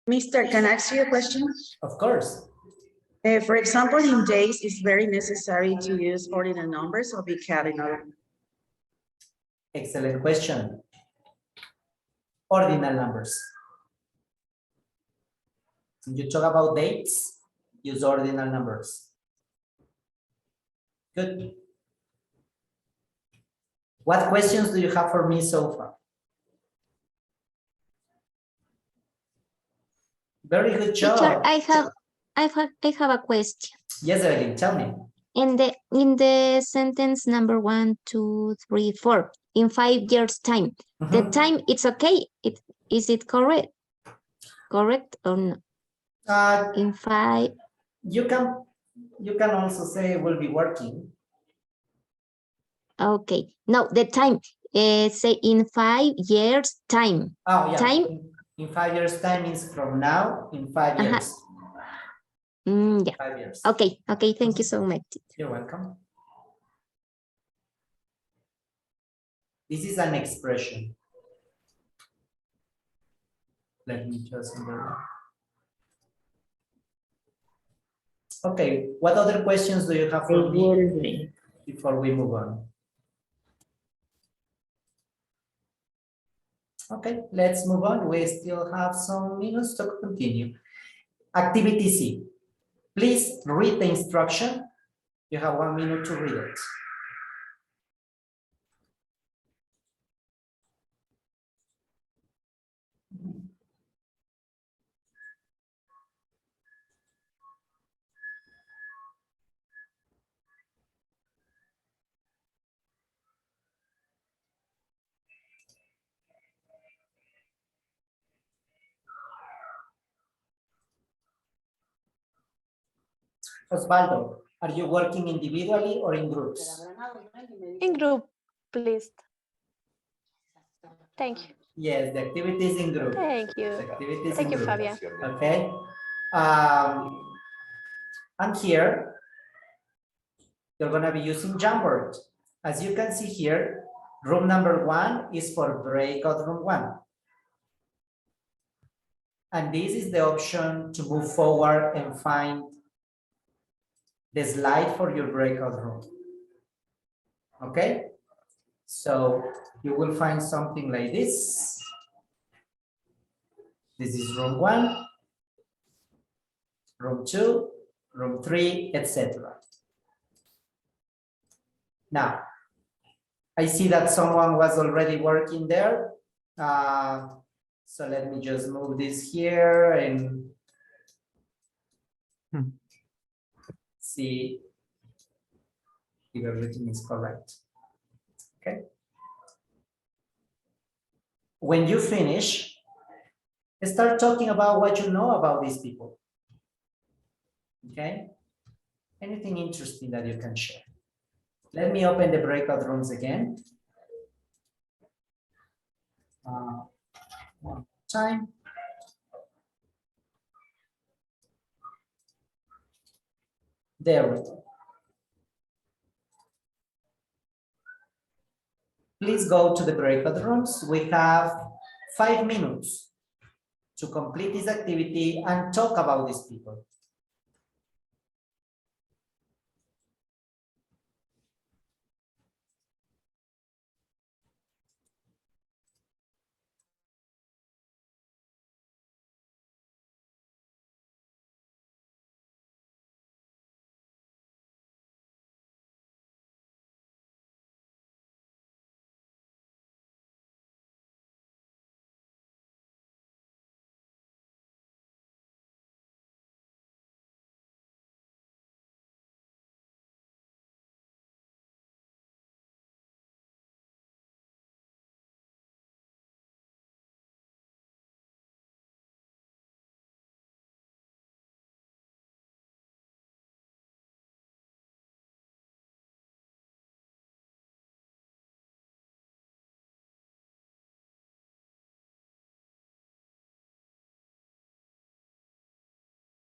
Mister, can I ask you a question? Of course. For example, in days, it's very necessary to use ordinal numbers or be cardinal. Excellent question. Ordinal numbers. When you talk about dates, use ordinal numbers. Good. What questions do you have for me so far? Very good job. Teacher, I have a question. Yes, Evelyn, tell me. In the sentence number 1, 2, 3, 4, in 5 years time, the time it's okay. Is it correct? Correct or no? In 5. You can also say we'll be working. Okay. No, the time. Say in 5 years time. Oh yeah. Time. In 5 years time is from now. In 5 years. Yeah. 5 years. Okay. Okay. Thank you so much. You're welcome. This is an expression. Let me just Okay, what other questions do you have for me before we move on? Okay, let's move on. We still have some minutes to continue. Activity C. Please read the instruction. You have 1 minute to read it. Osvaldo, are you working individually or in groups? In group, please. Thank you. Yes, the activity is in group. Thank you. The activity is Thank in you, group. Fabian. Okay. I'm here. you're gonna be using Jamboard. As you can see here, room number 1 is for breakout room 1. And this is the option to move forward and find the slide for your breakout room. Okay? So you will find something like this. This is room 1, room 2, room 3, etc. Now, I see that someone was already working there. So let me just move this here and see if everything is correct. Okay. When you finish, start talking about what you know about these people. Okay. Anything interesting that you can share. Let me open the breakout rooms again. One time. There we go. Please go to the breakout rooms. We have 5 minutes to complete this activity and talk about these people.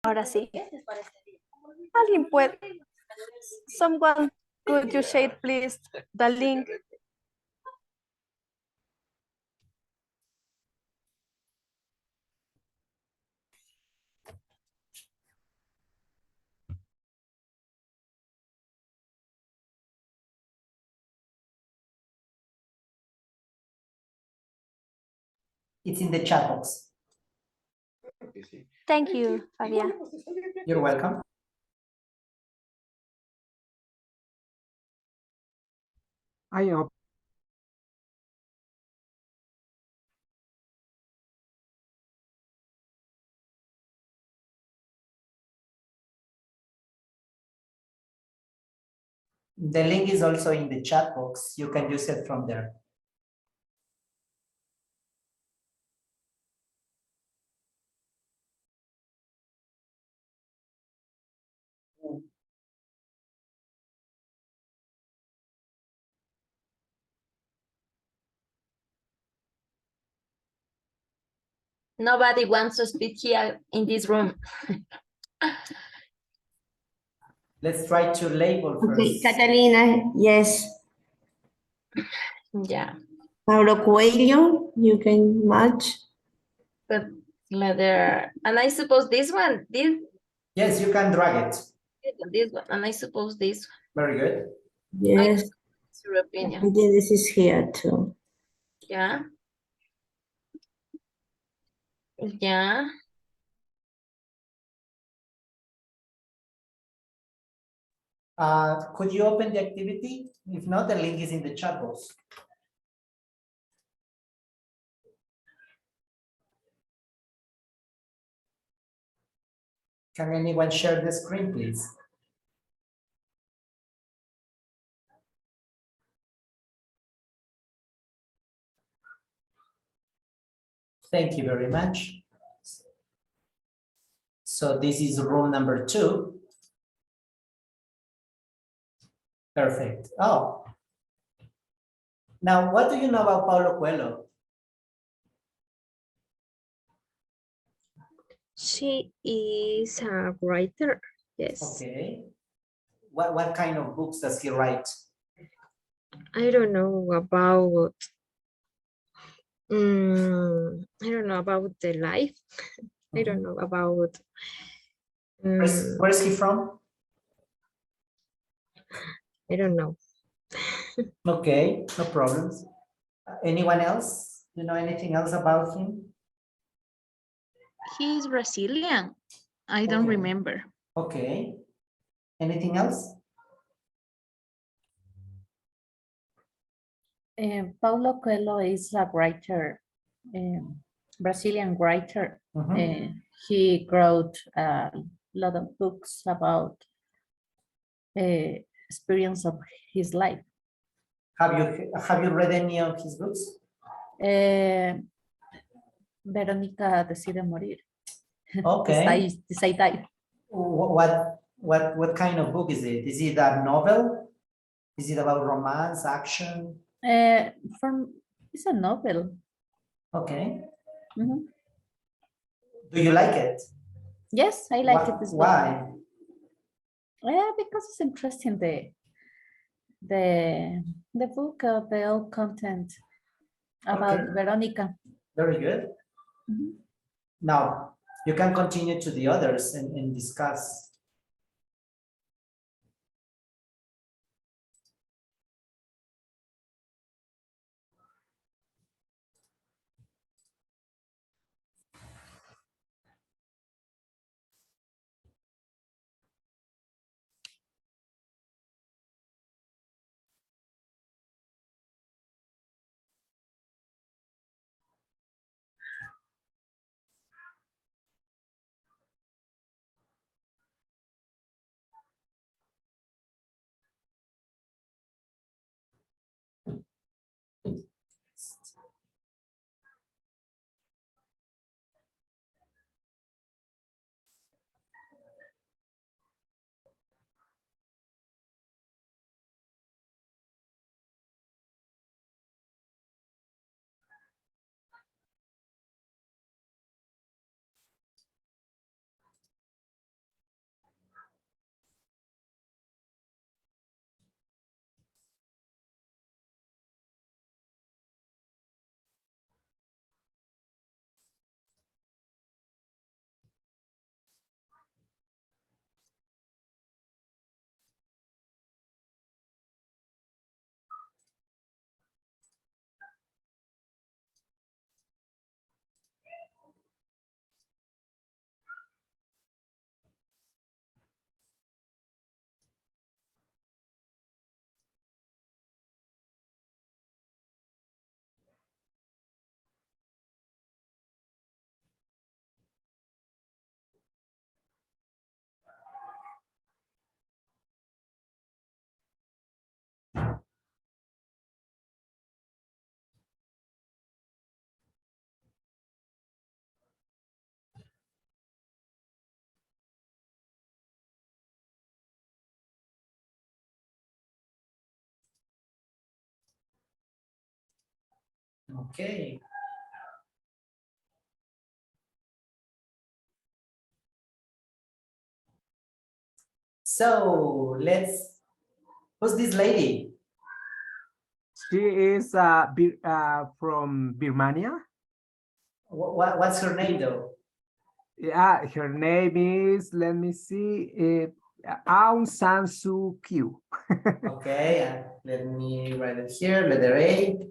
Ahora sí. ¿Alguien puede? Someone, could you share please the link? It's in the chat box. Thank you, Fabián. You're welcome. I hope. The link is also in the chat box. You can use it from there. Nobody wants to speak here in this room. Let's try to label first. Okay, Catalina, yes. Yeah. Paulo Coelho, you can match. But leather, and I suppose this one, this. Yes, you can drag it. This one, and I suppose this one. Very good. Yes. It's your opinion. I think this is here too. Yeah. Yeah. Could you open the activity? If not, the link is in the chat box. Can anyone share the screen, please? Thank you very much. So this is room number 2. Perfect. Oh. Now, what do you know about Paulo Coelho? She is a writer. Yes. Okay. What kind of books does he write? I don't know about I don't know about the life. I don't know about Where's he from? I don't know. Okay, no problems. Anyone else? You know anything else about him? He's Brazilian. I don't Okay. remember. Okay. Anything else? Paulo Coelho is a writer, Brazilian writer. He wrote a lot of books about experience of his life. Have you read any of his books? Verónica decide morir. Okay. Decide die. What kind of book is it? Is it a novel? Is it about romance, action? It's a novel. Okay. Mhm. Do you like it? Yes, I like it as well. Why? Yeah, because it's interesting the book, the whole content about Okay. Veronica. Very good. Now, you can continue to the others and discuss. Okay. So who's this lady? She is from Birmania. What's her name though? Yeah, her name is, let me see, Aung San Suu Kyi. Okay, let me write it here, letter A.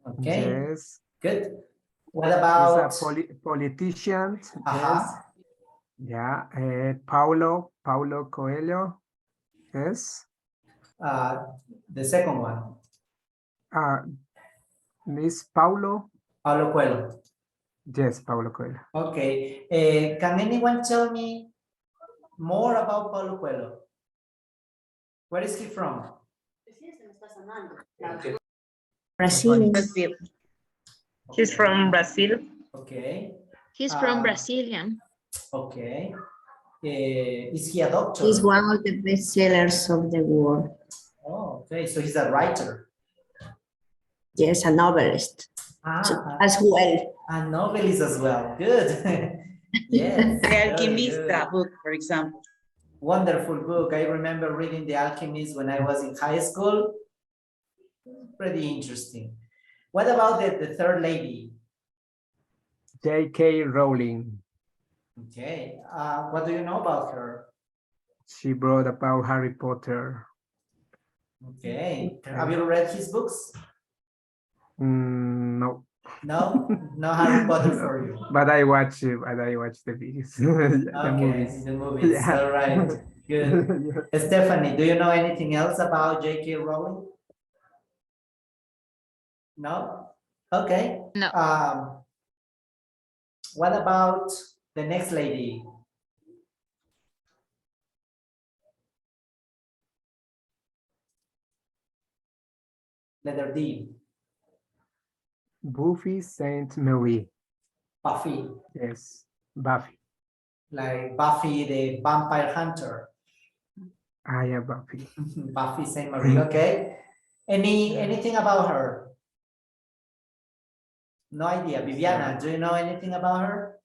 Okay, Yes. good. What about? She's a politician. Uh-huh. Yes. Yeah, Paulo Coelho. Yes. The second one. Miss Paulo Coelho. Yes, Paulo Coelho. Okay. Can anyone tell me more about Paulo Coelho? Where is he from? Brazil. He's from Brazil. Okay. He's from Brazilian. Okay. Is he a doctor? He's one of the best sellers of the world. Oh, okay. So he's a writer. Yes, a novelist as well. A novelist as well. Good. Yes. The Alchemista book, for example. Wonderful book. I remember reading The Alchemist when I was in high school. Pretty interesting. What about the third lady? J.K. Rowling. Okay. What do you know about her? She wrote about Harry Potter. Okay. Have you read his books? No. No, no Harry Potter for you. But I watch the videos, the Okay, movies. the movies. Yeah. All right. Good. Stephanie, do you know anything else about J.K. Rowling? No? Okay. No. What about the next lady? Letter D. Buffy Saint Marie. Buffy. Yes, Buffy. Like Buffy the Vampire Hunter. I am Buffy. Buffy Saint Marie. Okay. Anything about her? No idea. Viviana, do you know anything about her?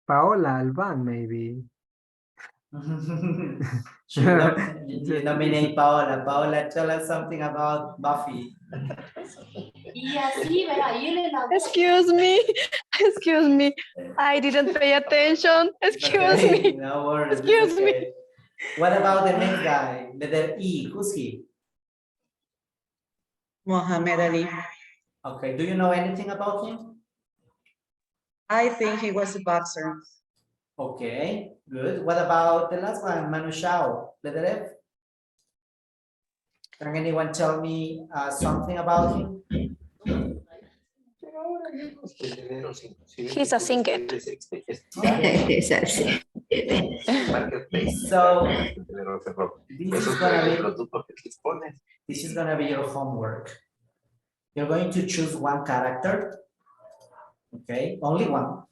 Paola Alban, maybe. You nominate Paola. Paola, tell us something about Buffy. Excuse me. Excuse me. I didn't pay attention. Excuse Okay, me. no worries. Excuse it's okay. What about the next guy? Letter E. Who's he? Muhammad Ali. Okay. Do you know anything about him? I think he was a boxer. Okay, good. What about the last one, Manu Chao? Letter F. Can anyone tell me something about him? He's a singer. So this is gonna be your homework. You're going to choose one character, okay, only one,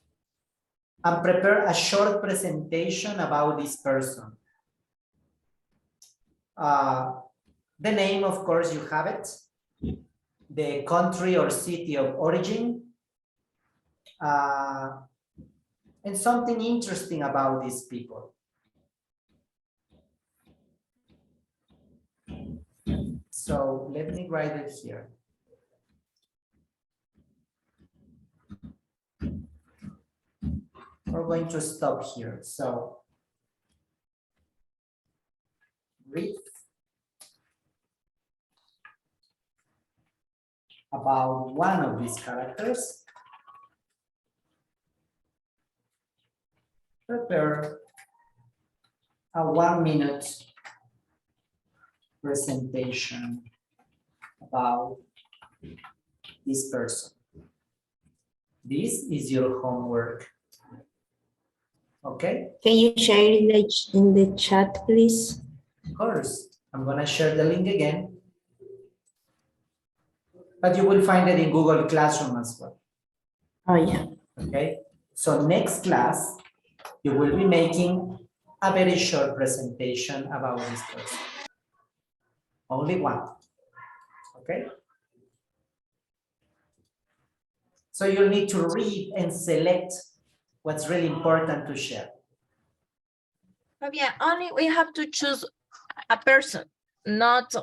and prepare a short presentation about this person. The name, of course, you have it. The country or city of origin. And something interesting about these people. So let me write it here. We're going to stop here. So read about one of these characters. Prepare a 1-minute presentation about this person. This is your homework. Okay? Can you share it in the chat, please? Of course. I'm going to share the link again. But you will find it in Google Classroom as well. Oh, yeah. Okay? So next class, you will be making a very short presentation about this person. Only one. Okay? So you'll need to read and select what's really important to share. Yeah, only we have to choose a person, not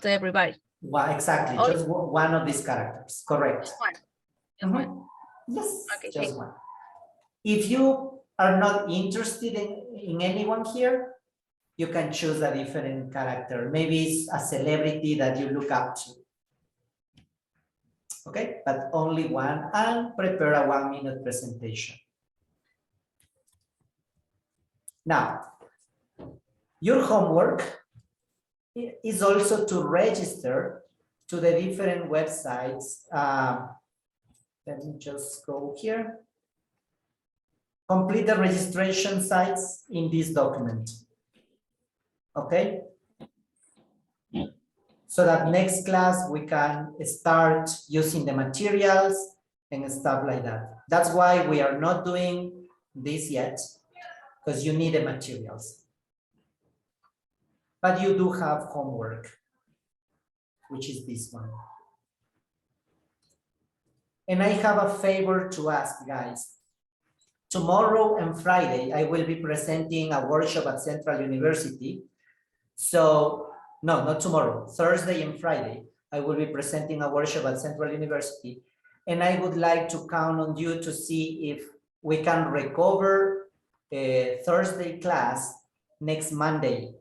everybody. Well, exactly, Only just one of these characters, correct. one. Yes, Okay, just one. If you are not interested in anyone here, you can choose a different character. Maybe it's a celebrity that you look up to. Okay, but only one, and prepare a 1-minute presentation. Now, your homework is also to register to the different websites. Let me just go here. Complete the registration sites in this document. Okay? So that next class we can start using the materials and stuff like that. That's why we are not doing this yet, because you need the materials. But you do have homework, which is this one. And I have a favor to ask, guys. tomorrow and Friday, I will be presenting a workshop at Central University. So, no, not tomorrow, Thursday and Friday, I will be presenting a workshop at Central University. And I would like to count on you to see if we can recover a Thursday class next Monday.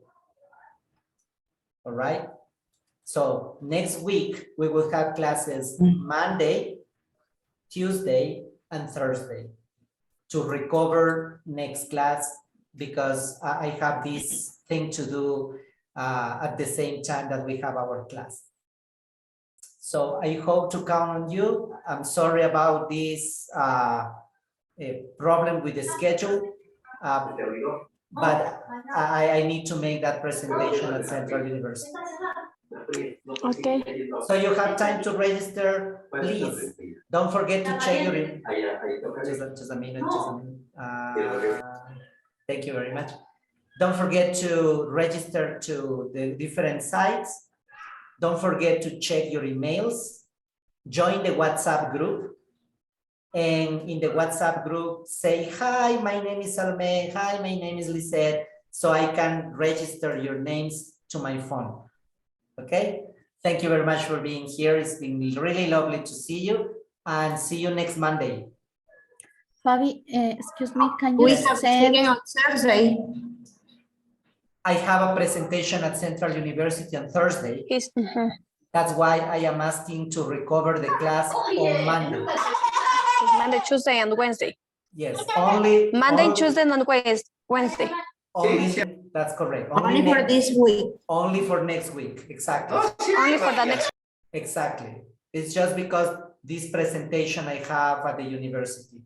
All right. So next week, we will have classes Monday, Tuesday, and Thursday to recover next class, because I have this thing to do at the same time that we have our class. So I hope to count on you. I'm sorry about this problem with the schedule, but I need to make that presentation at Central University. Okay. So you have time to register, please. Don't forget to check your, just a minute. Thank you very much. Don't forget to register to the different sites. Don't forget to check your emails. Join the WhatsApp group. And in the WhatsApp group, say, hi, my name is Salme. Hi, my name is Lisette. So I can register your names to my phone. Okay? Thank you very much for being here. It's been really lovely to see you, and see you next Monday. Fabi, excuse me, can you We have send on Thursday. I have a presentation at Central University on Thursday. That's why I am asking to recover the class on Monday. Monday, Tuesday, and Wednesday. Yes, only Monday, only- Tuesday, and Wednesday. Only, that's correct. Only for next- this week. Only for next week, exactly. Only for the next. Exactly. It's just because this presentation I have at the university.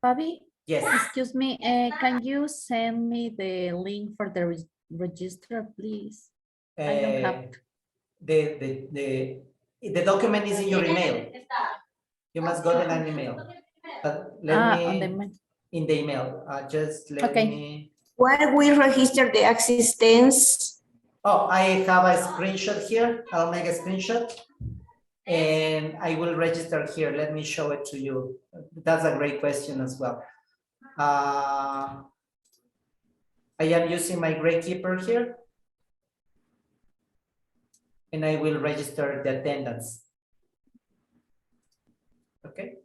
Fabi? Yes. Excuse me, can you send me the link for the register, please? I don't have. The document is in your email. You must go to an email. But in the email, just let me. Where we register the existence? Oh, I have a screenshot here. I'll make a screenshot and I will register here. Let me show it to you. That's a great question as well. I am using my Gradekeeper here. And I will register the attendance. Okay.